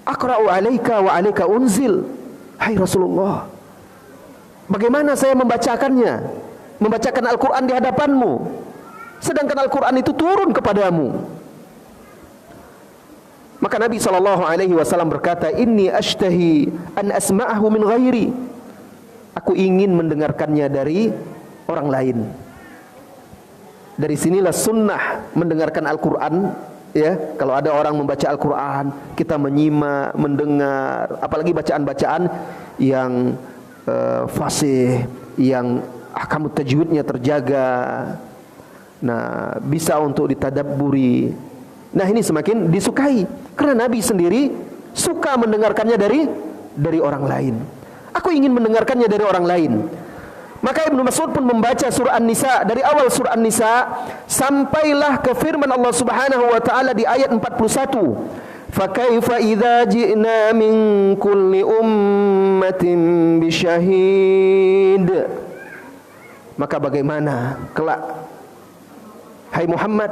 "Aqra'u alayka wa alayka unzil." Hai Rasulullah, bagaimana saya membacakannya, membacakan Al-Quran di hadapanmu, sedangkan Al-Quran itu turun kepadamu? Maka Nabi SAW berkata, "Inni ashtahi an asma'ahu min ghairi." Aku ingin mendengarkannya dari orang lain. Dari sinilah sunnah mendengarkan Al-Quran. Ya, kalau ada orang membaca Al-Quran, kita menyimak, mendengar, apalagi bacaan-bacaan yang fasih, yang ahkam tajwidnya terjaga. Nah, bisa untuk ditadabburi. Nah, ini semakin disukai karena Nabi sendiri suka mendengarkannya dari orang lain. Aku ingin mendengarkannya dari orang lain. Maka Ibnu Mas'ud pun membaca surah An-Nisa, dari awal surah An-Nisa sampailah ke firman Allah Subhanahu wa taala di ayat 41. Fa kaifa idza ji'na min kulli ummatin bisyahid. Maka bagaimana kelak, hai Muhammad,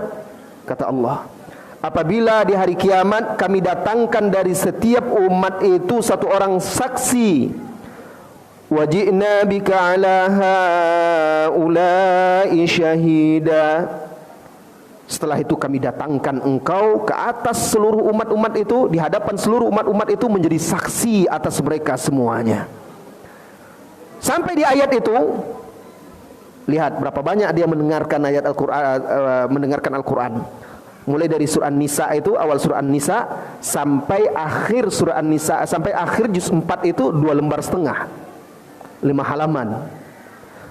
kata Allah, apabila di hari kiamat kami datangkan dari setiap umat itu satu orang saksi. Waji'na bika ala haula'i syahida. Setelah itu kami datangkan engkau ke atas seluruh umat-umat itu, di hadapan seluruh umat-umat itu menjadi saksi atas mereka semuanya. Sampai di ayat itu, lihat berapa banyak dia mendengarkan ayat Al-Qur'an, mendengarkan Al-Qur'an. Mulai dari surah An-Nisa itu, awal surah An-Nisa sampai akhir surah An-Nisa, sampai akhir juz 4 itu 2 lembar setengah. 5 halaman.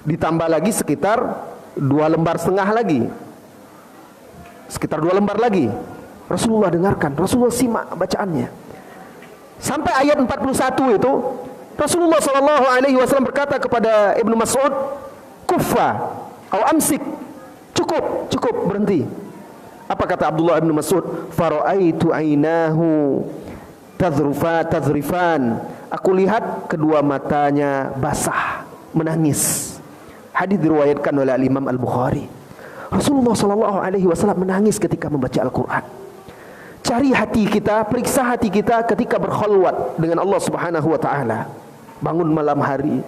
Ditambah lagi sekitar 2 lembar setengah lagi. Sekitar 2 lembar lagi. Rasulullah dengarkan, Rasulullah simak bacaannya. Sampai ayat 41 itu, Rasulullah SAW berkata kepada Ibnu Mas'ud, "Kuffa au amsik." Cukup, berhenti. Apa kata Abdullah bin Mas'ud? "Fara'aitu ainahu tadhrifan." Aku lihat kedua matanya basah, menangis. Hadis diriwayatkan oleh Imam Al-Bukhari. Rasulullah SAW menangis ketika membaca Al-Quran. Cari hati kita, periksa hati kita ketika berkhulwat dengan Allah Subhanahu wa taala. Bangun malam hari.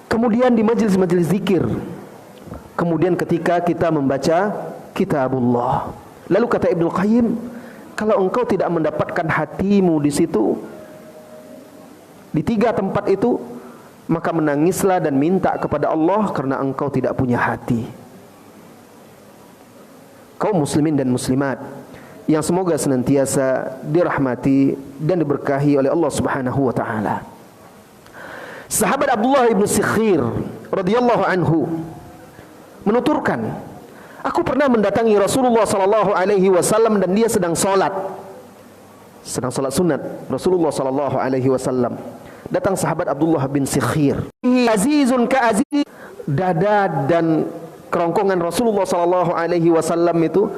Kemudian di majelis-majelis zikir. Kemudian ketika kita membaca kitabullah. Lalu kata Ibnu Qayyim, kalau engkau tidak mendapatkan hatimu di situ, di 3 tempat itu, maka menangislah dan minta kepada Allah karena engkau tidak punya hati. Kaum muslimin dan muslimat yang semoga senantiasa dirahmati dan diberkahi oleh Allah Subhanahu wa taala. Sahabat Abdullah bin Sikhir radhiyallahu anhu menuturkan, aku pernah mendatangi Rasulullah sallallahu alaihi wasallam dan dia sedang salat sunat. Rasulullah sallallahu alaihi wasallam. Datang sahabat Abdullah bin Sikhir. Azizun ka aziz. Dada dan kerongkongan Rasulullah sallallahu alaihi wasallam itu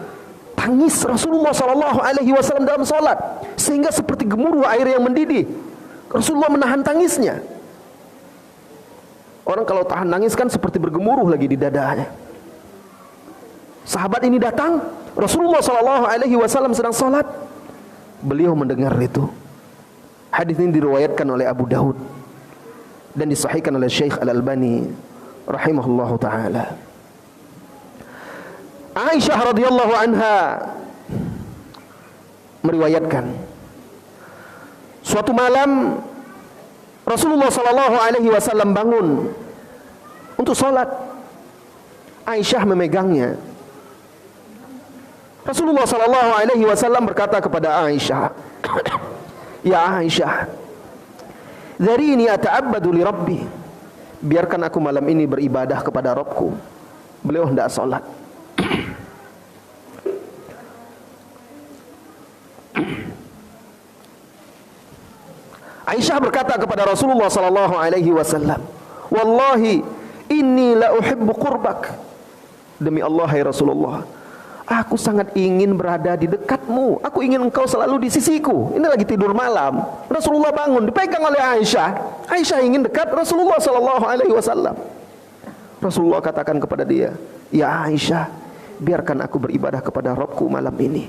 tangis Rasulullah sallallahu alaihi wasallam dalam salat sehingga seperti gemuruh air yang mendidih. Rasulullah menahan tangisnya. Orang kalau tahan nangis kan seperti bergemuruh lagi di dadanya. Sahabat ini datang, Rasulullah sallallahu alaihi wasallam sedang salat. Beliau mendengar itu. Hadis ini diriwayatkan oleh Abu Daud dan disahihkan oleh Syekh Al-Albani rahimahullahu taala. Aisyah radhiyallahu anha meriwayatkan, suatu malam Rasulullah sallallahu alaihi wasallam bangun untuk salat. Aisyah memegangnya. Rasulullah sallallahu alaihi wasallam berkata kepada Aisyah, "Ya Aisyah, dharini ata'abbadu li Rabbi." Biarkan aku malam ini beribadah kepada Rabbku. Beliau hendak salat. Aisyah berkata kepada Rasulullah sallallahu alaihi wasallam, "Wallahi inni la uhibbu qurbak." Demi Allah hai Rasulullah, aku sangat ingin berada di dekatmu. Aku ingin engkau selalu di sisiku. Ini lagi tidur malam. Rasulullah bangun, dipegang oleh Aisyah. Aisyah ingin dekat Rasulullah sallallahu alaihi wasallam. Rasulullah katakan kepada dia, "Ya Aisyah, biarkan aku beribadah kepada Rabbku malam ini."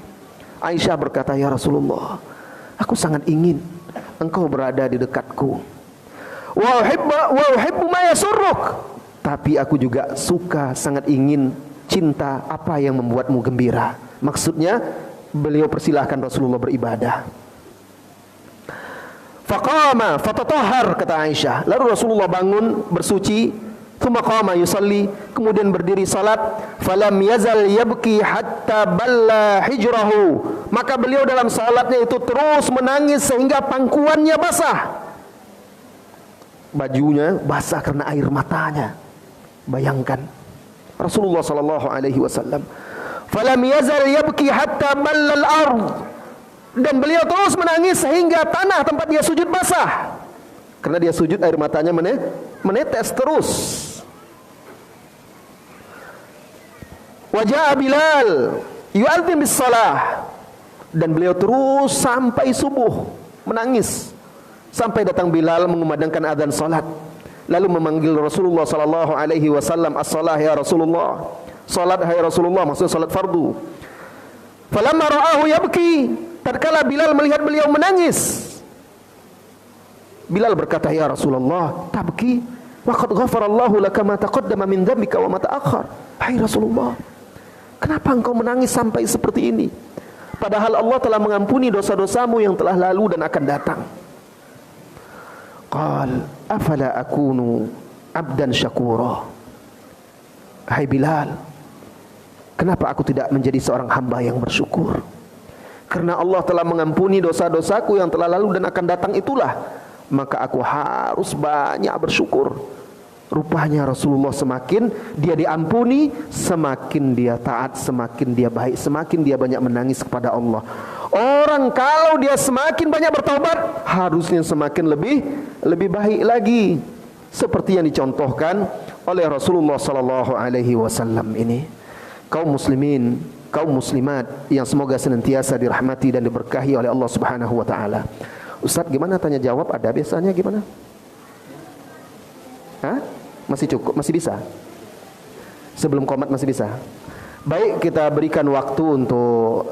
Aisyah berkata, "Ya Rasulullah, aku sangat ingin engkau berada di dekatku. Wa uhibbu ma yasurruk." Tapi aku juga suka, sangat ingin, cinta apa yang membuatmu gembira. Maksudnya beliau persilahkan Rasulullah beribadah. Faqama fatatahhar, kata Aisyah. Lalu Rasulullah bangun bersuci, thumma qama yusalli, kemudian berdiri salat. Falam yazal yabki hatta balla hijrahu. Maka beliau dalam salatnya itu terus menangis sehingga pangkuannya basah. Bajunya basah karena air matanya. Bayangkan Rasulullah sallallahu alaihi wasallam. Falam yazal yabki hatta ballal ard. Dan beliau terus menangis sehingga tanah tempat dia sujud basah. Karena dia sujud air matanya menetes terus. Wajah Bilal yu'adzim bis salah, dan beliau terus sampai subuh menangis, sampai datang Bilal mengumandangkan adzan salat, lalu memanggil Rasulullah sallallahu alaihi wasallam, as-salah ya Rasulullah, salat hai Rasulullah, maksudnya salat fardu. Falamma ra'ahu yabki, tatkala Bilal melihat beliau menangis, Bilal berkata, ya Rasulullah, tabki wa qad ghafarallahu laka ma taqaddama min dzambika wa ma ta'akhkhar. Hai Rasulullah, kenapa engkau menangis sampai seperti ini? Padahal Allah telah mengampuni dosa-dosamu yang telah lalu dan akan datang. Qal afala akunu abdan syakura. Hai Bilal, kenapa aku tidak menjadi seorang hamba yang bersyukur? Karena Allah telah mengampuni dosa-dosaku yang telah lalu dan akan datang itulah, maka aku harus banyak bersyukur. Rupanya Rasulullah semakin dia diampuni, semakin dia taat, semakin dia baik, semakin dia banyak menangis kepada Allah. Orang kalau dia semakin banyak bertobat, harusnya semakin lebih baik lagi, seperti yang dicontohkan oleh Rasulullah sallallahu alaihi wasallam ini. Kaum muslimin, kaum muslimat yang semoga senantiasa dirahmati dan diberkahi oleh Allah Subhanahu wa taala. Ustaz, gimana tanya jawab? Ada biasanya gimana? Hah? Masih cukup? Masih bisa? Sebelum qomat masih bisa? Baik, kita berikan waktu untuk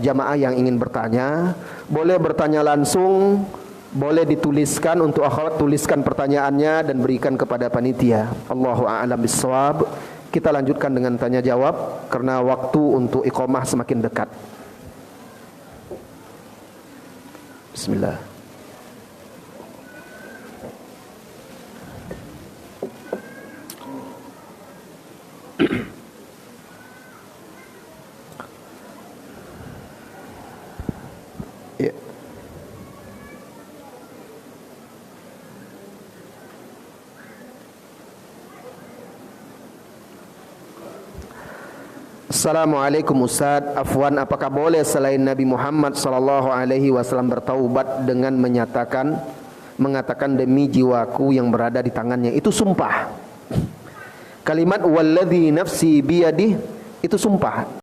jamaah yang ingin bertanya. Boleh bertanya langsung, boleh dituliskan untuk akhwat, tuliskan pertanyaannya dan berikan kepada panitia. Allahu a'lam bissawab. Kita lanjutkan dengan tanya jawab karena waktu untuk iqamah semakin dekat. Bismillah. Ya. Assalamualaikum Ustaz, afwan, apakah boleh selain Nabi Muhammad sallallahu alaihi wasallam bertaubat dengan mengatakan demi jiwaku yang berada di tangannya? Itu sumpah. Kalimat walladzi nafsi biyadih itu sumpah.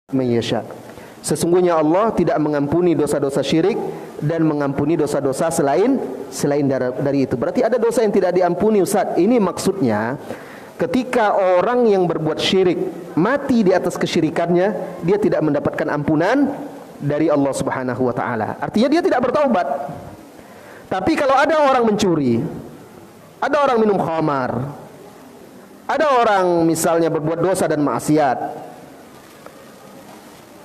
Mayyasha. Sesungguhnya Allah tidak mengampuni dosa-dosa syirik dan mengampuni dosa-dosa selain dari itu. Berarti ada dosa yang tidak diampuni, Ustaz. Ini maksudnya ketika orang yang berbuat syirik mati di atas kesyirikannya, dia tidak mendapatkan ampunan dari Allah Subhanahu wa taala. Artinya dia tidak bertaubat. Tapi kalau ada orang mencuri, ada orang minum khamar, ada orang misalnya berbuat dosa dan maksiat,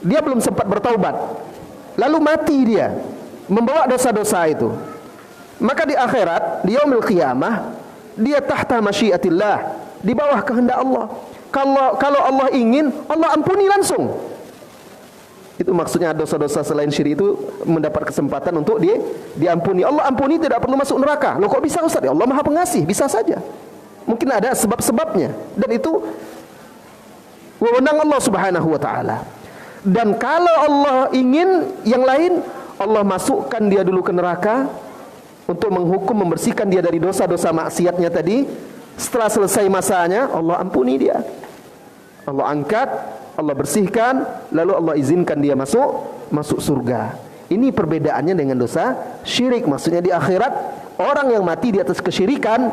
dia belum sempat bertaubat, lalu mati dia membawa dosa-dosa itu, maka di akhirat, di yaumil qiyamah, dia tahta masyiatillah, di bawah kehendak Allah. Kalau Allah ingin, Allah ampuni langsung. Itu maksudnya dosa-dosa selain syirik itu mendapat kesempatan untuk diampuni. Allah ampuni, tidak perlu masuk neraka. Loh kok bisa Ustaz? Ya Allah Maha Pengasih, bisa saja. Mungkin ada sebab-sebabnya, dan itu wewenang Allah Subhanahu wa taala. Dan kalau Allah ingin yang lain, Allah masukkan dia dulu ke neraka untuk menghukum, membersihkan dia dari dosa-dosa maksiatnya tadi. Setelah selesai masanya, Allah ampuni dia. Allah angkat Allah bersihkan, lalu Allah izinkan dia masuk surga. Ini perbedaannya dengan dosa syirik. Maksudnya di akhirat orang yang mati di atas kesyirikan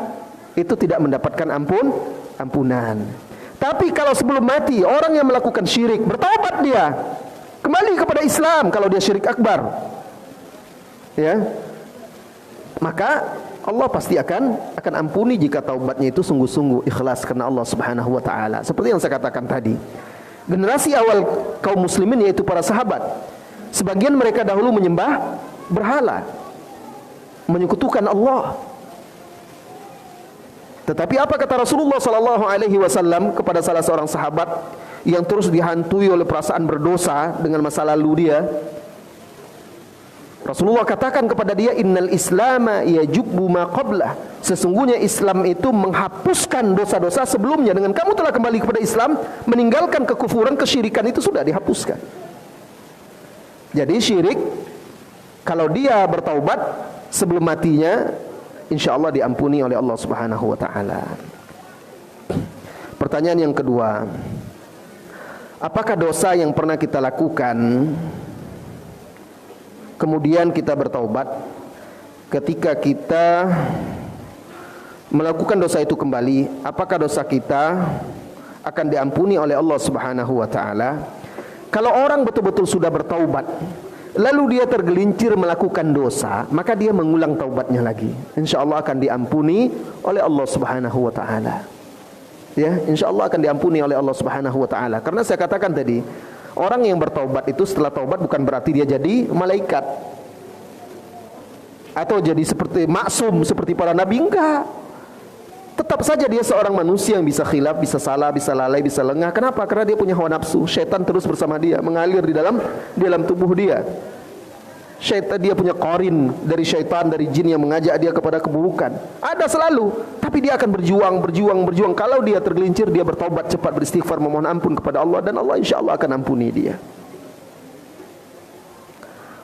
itu tidak mendapatkan ampunan. Tapi kalau sebelum mati orang yang melakukan syirik bertaubat, dia kembali kepada Islam kalau dia syirik akbar, ya, maka Allah pasti akan ampuni jika taubatnya itu sungguh-sungguh ikhlas karena Allah Subhanahu wa taala. Seperti yang saya katakan tadi, generasi awal kaum muslimin yaitu para sahabat, sebagian mereka dahulu menyembah berhala, menyekutukan Allah. Tetapi apa kata Rasulullah sallallahu alaihi wasallam kepada salah seorang sahabat yang terus dihantui oleh perasaan berdosa dengan masa lalu dia? Rasulullah katakan kepada dia, innal islama yajubbu ma qablah. Sesungguhnya Islam itu menghapuskan dosa-dosa sebelumnya. Dengan kamu telah kembali kepada Islam, meninggalkan kekufuran, kesyirikan itu sudah dihapuskan. Jadi syirik kalau dia bertaubat sebelum matinya, insya Allah diampuni oleh Allah Subhanahu wa taala. Pertanyaan yang kedua, apakah dosa yang pernah kita lakukan kemudian kita bertaubat, ketika kita melakukan dosa itu kembali, apakah dosa kita akan diampuni oleh Allah Subhanahu wa taala? Kalau orang betul-betul sudah bertaubat lalu dia tergelincir melakukan dosa, maka dia mengulang taubatnya lagi, insya Allah akan diampuni oleh Allah Subhanahu wa taala. Ya, insya Allah akan diampuni oleh Allah Subhanahu wa taala. Karena saya katakan tadi, orang yang bertaubat itu setelah taubat bukan berarti dia jadi malaikat atau jadi seperti maksum seperti para nabi, enggak. Tetap saja dia seorang manusia yang bisa khilaf, bisa salah, bisa lalai, bisa lengah. Kenapa? Karena dia punya hawa nafsu. Syaitan terus bersama dia, mengalir di dalam tubuh dia. Syaitan, dia punya qarin dari syaitan, dari jin yang mengajak dia kepada keburukan. Ada selalu, tapi dia akan berjuang. Kalau dia tergelincir, dia bertaubat cepat, beristighfar, memohon ampun kepada Allah, dan Allah insya Allah akan ampuni dia.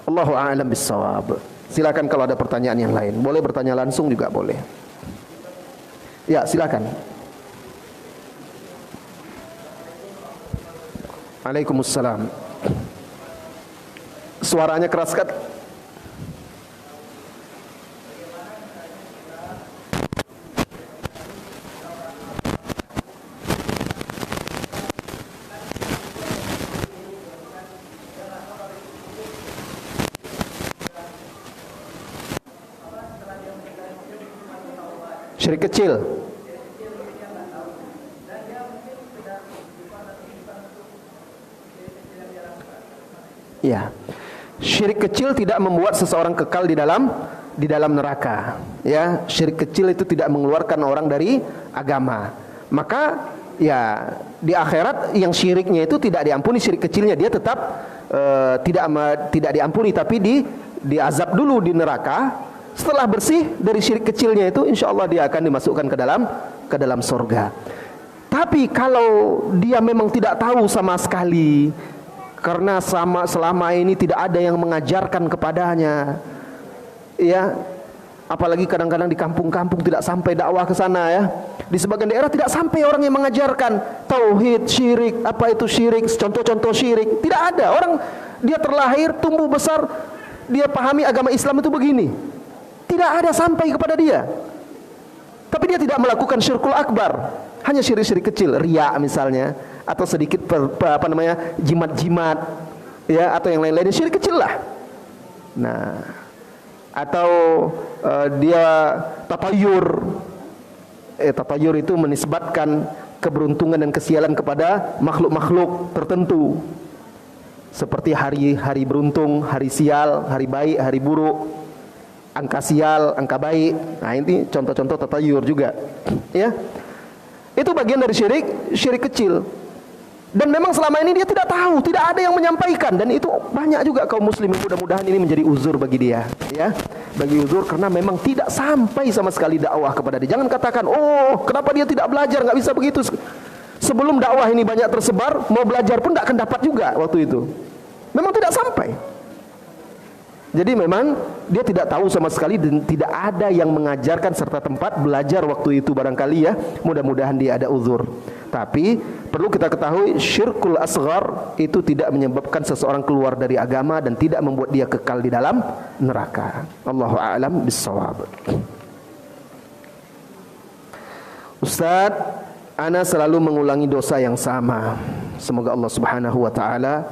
Allahu a'lam bissawab. Silakan kalau ada pertanyaan yang lain, boleh bertanya langsung juga boleh. Ya, silakan. Waalaikumsalam. Suaranya keras kan? Syirik kecil. Ya, syirik kecil tidak membuat seseorang kekal di dalam neraka. Ya, syirik kecil itu tidak mengeluarkan orang dari agama. Maka ya di akhirat yang syiriknya itu tidak diampuni, syirik kecilnya dia tetap tidak diampuni, tapi diazab dulu di neraka. Setelah bersih dari syirik kecilnya itu, insya Allah dia akan dimasukkan ke dalam surga. Tapi kalau dia memang tidak tahu sama sekali, karena selama ini tidak ada yang mengajarkan kepadanya, ya, apalagi kadang-kadang di kampung-kampung tidak sampai dakwah ke sana, ya. Di sebagian daerah tidak sampai orang yang mengajarkan tauhid, syirik, apa itu syirik, contoh-contoh syirik, tidak ada. Orang dia terlahir, tumbuh besar, dia pahami agama Islam itu begini, tidak ada sampai kepada dia. Tapi dia tidak melakukan syirkul akbar, hanya syirik-syirik kecil, riya misalnya, atau sedikit jimat-jimat, ya, atau yang lain-lainnya, syirik kecil lah. Nah, atau dia tatayur. Tatayur itu menisbatkan keberuntungan dan kesialan kepada makhluk-makhluk tertentu, seperti hari beruntung, hari sial, hari baik, hari buruk, angka sial, angka baik. Nah, ini contoh-contoh tatayur juga, ya. Itu bagian dari syirik kecil. Dan memang selama ini dia tidak tahu, tidak ada yang menyampaikan, dan itu banyak juga kaum muslimin. Mudah-mudahan ini menjadi uzur bagi dia, ya. Bagi uzur karena memang tidak sampai sama sekali dakwah kepada dia. Jangan katakan, "Oh, kenapa dia tidak belajar?" Nggak bisa begitu. Sebelum dakwah ini banyak tersebar, mau belajar pun tidak akan dapat juga waktu itu. Memang tidak sampai. Jadi memang dia tidak tahu sama sekali dan tidak ada yang mengajarkan serta tempat belajar waktu itu barangkali, ya. Mudah-mudahan dia ada uzur. Tapi Perlu kita ketahui, syirkul asghar itu tidak menyebabkan seseorang keluar dari agama dan tidak membuat dia kekal di dalam neraka. Allahu a'lam bissawab. Ustaz, ana selalu mengulangi dosa yang sama. Semoga Allah Subhanahu wa taala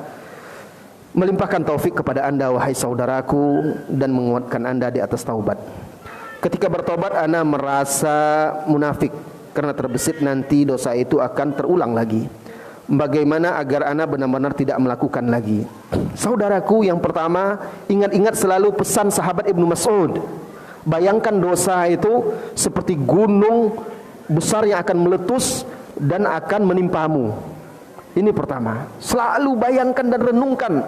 melimpahkan taufik kepada Anda wahai saudaraku dan menguatkan Anda di atas taubat. Ketika bertobat ana merasa munafik karena terbesit nanti dosa itu akan terulang lagi. Bagaimana agar ana benar-benar tidak melakukan lagi? Saudaraku, yang pertama, ingat-ingat selalu pesan sahabat Ibnu Mas'ud. Bayangkan dosa itu seperti gunung besar yang akan meletus dan akan menimpamu. Ini pertama. Selalu bayangkan dan renungkan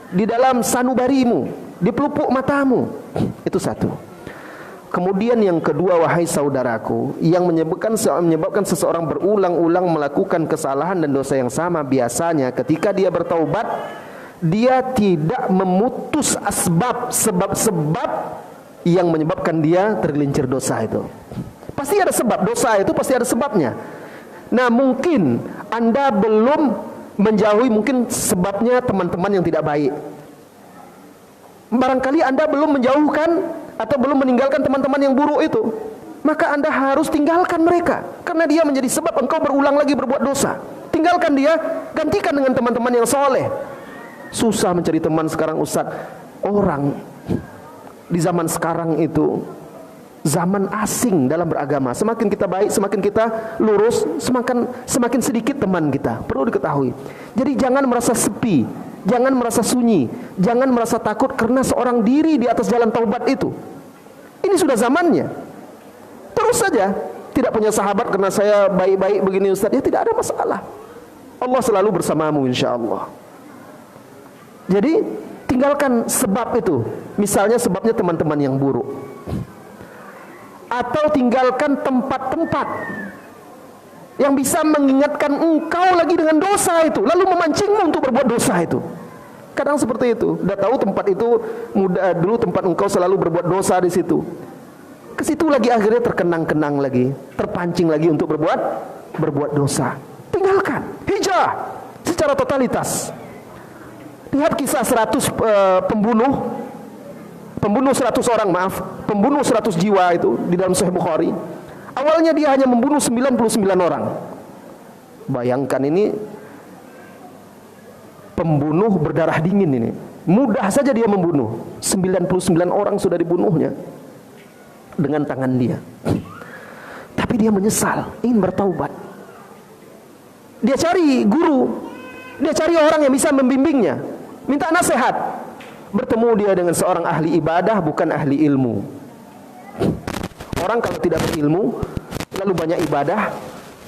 di dalam sanubarimu, di pelupuk matamu. Itu satu. Kemudian yang kedua, wahai saudaraku, yang menyebabkan seseorang berulang-ulang melakukan kesalahan dan dosa yang sama, biasanya ketika dia bertaubat, dia tidak memutus sebab-sebab yang menyebabkan dia tergelincir dosa itu. Pasti ada sebab, dosa itu pasti ada sebabnya. Nah, mungkin Anda belum menjauhi, mungkin sebabnya teman-teman yang tidak baik. Barangkali Anda belum menjauhkan atau belum meninggalkan teman-teman yang buruk itu. Maka Anda harus tinggalkan mereka, karena dia menjadi sebab engkau berulang lagi berbuat dosa. Tinggalkan dia, gantikan dengan teman-teman yang soleh. Susah mencari teman sekarang, Ustaz. Orang di zaman sekarang itu zaman asing dalam beragama. Semakin kita baik, semakin kita lurus, semakin sedikit teman kita. Perlu diketahui. Jadi jangan merasa sepi, jangan merasa sunyi, jangan merasa takut karena seorang diri di atas jalan taubat itu. Ini sudah zamannya. Terus saja. Tidak punya sahabat karena saya baik-baik begini, Ustaz, ya tidak ada masalah. Allah selalu bersamamu insyaallah. Jadi tinggalkan sebab itu. Misalnya sebabnya teman-teman yang buruk, atau tinggalkan tempat-tempat yang bisa mengingatkan engkau lagi dengan dosa itu, lalu memancingmu untuk berbuat dosa itu. Kadang seperti itu. Udah tahu tempat itu dulu tempat engkau selalu berbuat dosa di situ. Ke situ lagi akhirnya terkenang-kenang lagi, terpancing lagi untuk berbuat dosa. Tinggalkan, hijrah secara totalitas. Lihat kisah 100 pembunuh 100 orang, pembunuh 100 jiwa itu di dalam Sahih Bukhari. Awalnya dia hanya membunuh 99 orang. Bayangkan ini pembunuh berdarah dingin ini. Mudah saja dia membunuh. 99 orang sudah dibunuhnya dengan tangan dia. Tapi dia menyesal, ingin bertaubat. Dia cari guru, dia cari orang yang bisa membimbingnya, minta nasihat. Bertemu dia dengan seorang ahli ibadah, bukan ahli ilmu. Orang kalau tidak berilmu lalu banyak ibadah,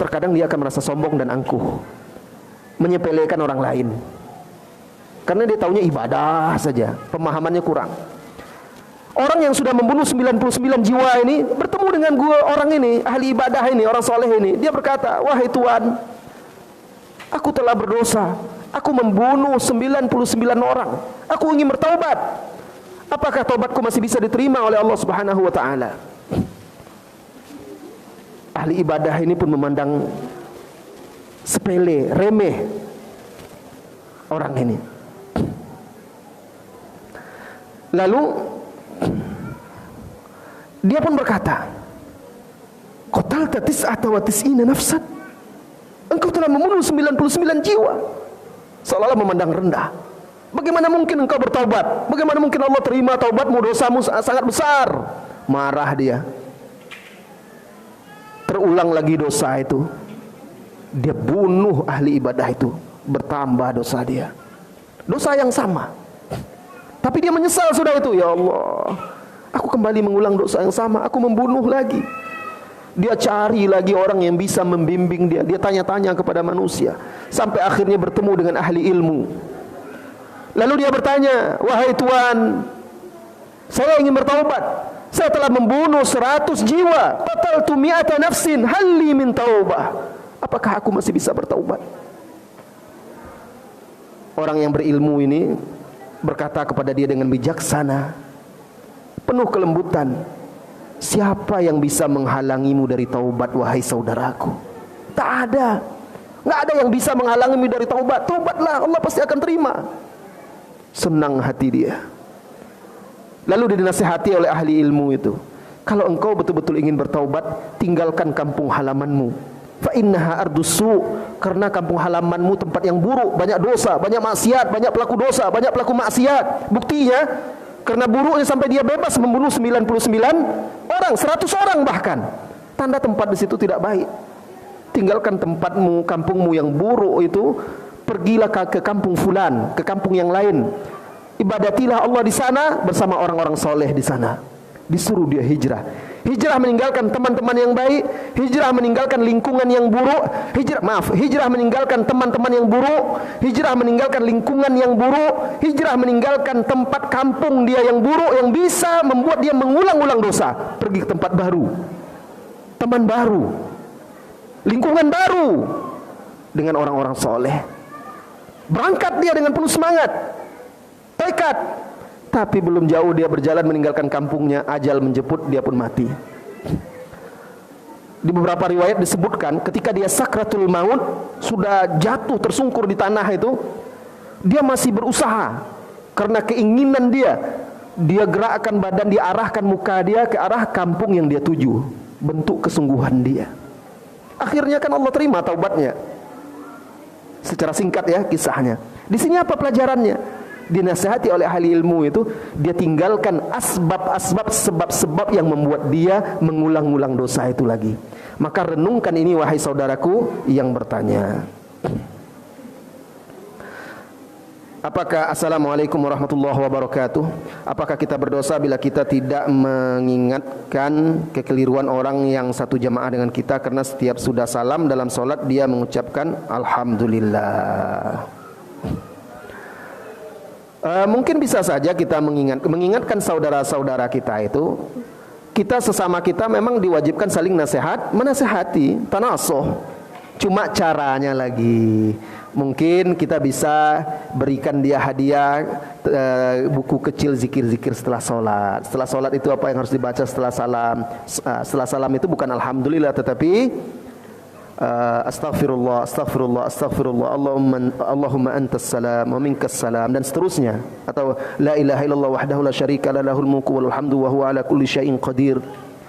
terkadang dia akan merasa sombong dan angkuh, menyepelekan orang lain, karena dia taunya ibadah saja, pemahamannya kurang. Orang yang sudah membunuh 99 jiwa ini bertemu dengan orang ini, ahli ibadah ini, orang soleh ini. Dia berkata, wahai Tuhan, aku telah berdosa. Aku membunuh 99 orang. Aku ingin bertaubat. Apakah taubatku masih bisa diterima oleh Allah Subhanahu wa taala? Ahli ibadah ini pun memandang sepele, remeh orang ini. Lalu dia pun berkata, qatalta tis'ata wa tis'ina nafsan. Engkau telah membunuh 99 jiwa. Seolah-olah memandang rendah. Bagaimana mungkin engkau bertaubat? Bagaimana mungkin Allah terima taubatmu? Dosamu sangat besar. Marah dia. Terulang lagi dosa itu. Dia bunuh ahli ibadah itu. Bertambah dosa dia. Dosa yang sama. Tapi dia menyesal sudah itu. Ya Allah, aku kembali mengulang dosa yang sama. Aku membunuh lagi. Dia cari lagi orang yang bisa membimbing dia. Dia tanya-tanya kepada manusia, sampai akhirnya bertemu dengan ahli ilmu. Lalu dia bertanya, wahai Tuhan, saya ingin bertaubat. Saya telah membunuh 100 jiwa. Qataltu mi'ata nafsin, hal li min taubah. Apakah aku masih bisa bertaubat? Orang yang berilmu ini berkata kepada dia dengan bijaksana, penuh kelembutan, siapa yang bisa menghalangimu dari taubat, wahai saudaraku? Tak ada. Nggak ada yang bisa menghalangimu dari taubat. Taubatlah, Allah pasti akan terima. Senang hati dia. Lalu dinasihati oleh ahli ilmu itu, kalau engkau betul-betul ingin bertaubat, tinggalkan kampung halamanmu. Fa innaha ardussu, karena kampung halamanmu tempat yang buruk, banyak dosa, banyak maksiat, banyak pelaku dosa, banyak pelaku maksiat. Buktinya, karena buruknya sampai dia bebas membunuh 99 orang, 100 orang bahkan. Tanda tempat di situ tidak baik. Tinggalkan tempatmu, kampungmu yang buruk itu, pergilah ke kampung fulan, ke kampung yang lain. Ibadatilah Allah di sana bersama orang-orang soleh di sana. Disuruh dia hijrah. Hijrah meninggalkan teman-teman yang baik, hijrah meninggalkan lingkungan yang buruk, hijrah meninggalkan teman-teman yang buruk, hijrah meninggalkan lingkungan yang buruk, hijrah meninggalkan tempat kampung dia yang buruk yang bisa membuat dia mengulang-ulang dosa. Pergi ke tempat baru, teman baru, lingkungan baru dengan orang-orang soleh. Berangkat dia dengan penuh semangat, tekad. Tapi belum jauh dia berjalan meninggalkan kampungnya, ajal menjemput, dia pun mati. Di beberapa riwayat disebutkan ketika dia sakratul maut, sudah jatuh tersungkur di tanah itu, dia masih berusaha karena keinginan dia gerakkan badan, diarahkan muka dia ke arah kampung yang dia tuju. Bentuk kesungguhan dia. Akhirnya kan Allah terima taubatnya. Secara singkat ya kisahnya. Di sini apa pelajarannya? Dinasihati oleh ahli ilmu itu, dia tinggalkan sebab-sebab yang membuat dia mengulang-ulang dosa itu lagi. Maka renungkan ini wahai saudaraku yang bertanya. Apakah Assalamualaikum warahmatullahi wabarakatuh, apakah kita berdosa bila kita tidak mengingatkan kekeliruan orang yang satu jamaah dengan kita karena setiap sudah salam dalam solat dia mengucapkan Alhamdulillah? Mungkin bisa saja kita mengingatkan saudara-saudara kita itu, kita sesama kita memang diwajibkan saling menasehati, tanasuh. Cuma caranya lagi, mungkin kita bisa berikan dia hadiah buku kecil zikir-zikir setelah solat. Setelah solat itu apa yang harus dibaca setelah salam? Setelah salam itu bukan Alhamdulillah, tetapi Astaghfirullah, astaghfirullah, astaghfirullah, Allahumma antas salam wa minkas salam, dan seterusnya. Atau la ilaha illallah wahdahu la syarika lah, lahul mulku wal hamdu wa huwa ala kulli syai'in qadir.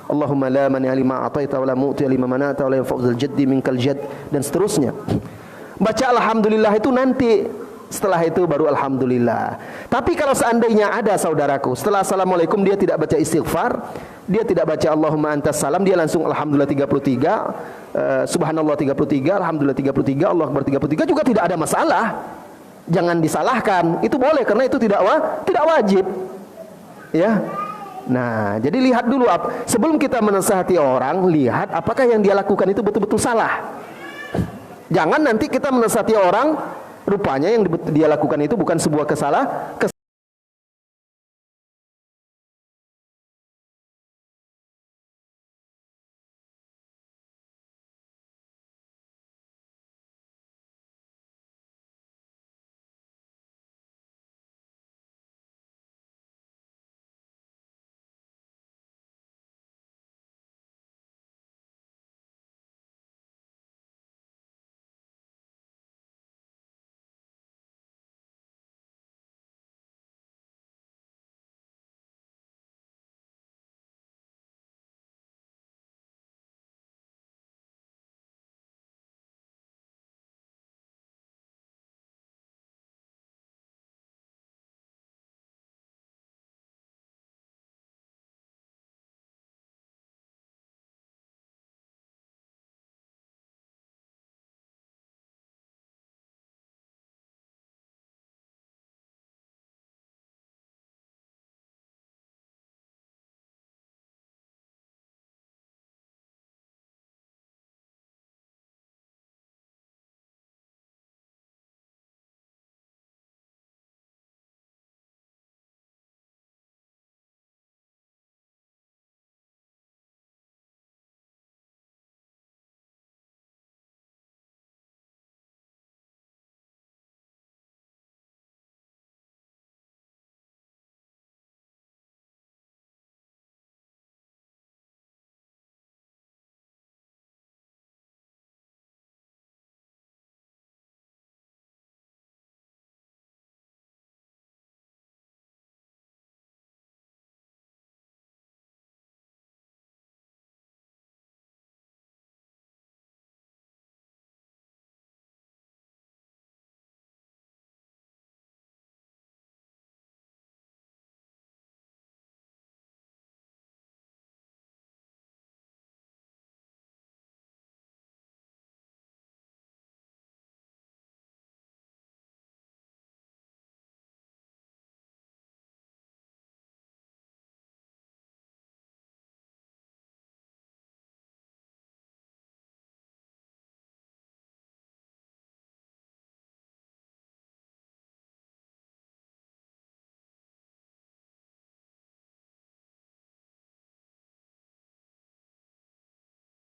Allahumma la mani'a lima a'taita wa la mu'tiya lima mana'ta wa la yanfa'u dzal jaddi minkal jadd, dan seterusnya. Baca alhamdulillah itu nanti, setelah itu baru alhamdulillah. Tapi kalau seandainya ada saudaraku setelah assalamualaikum dia tidak baca istighfar, dia tidak baca Allahumma antas salam, dia langsung alhamdulillah 33, subhanallah 33, alhamdulillah 33, Allah akbar 33, juga tidak ada masalah. Jangan disalahkan, itu boleh karena itu tidak wajib. Ya. Nah, jadi lihat dulu sebelum kita menasihati orang, lihat apakah yang dia lakukan itu betul-betul salah. Jangan nanti kita menasihati orang, rupanya yang dia lakukan itu bukan sebuah kesalahan,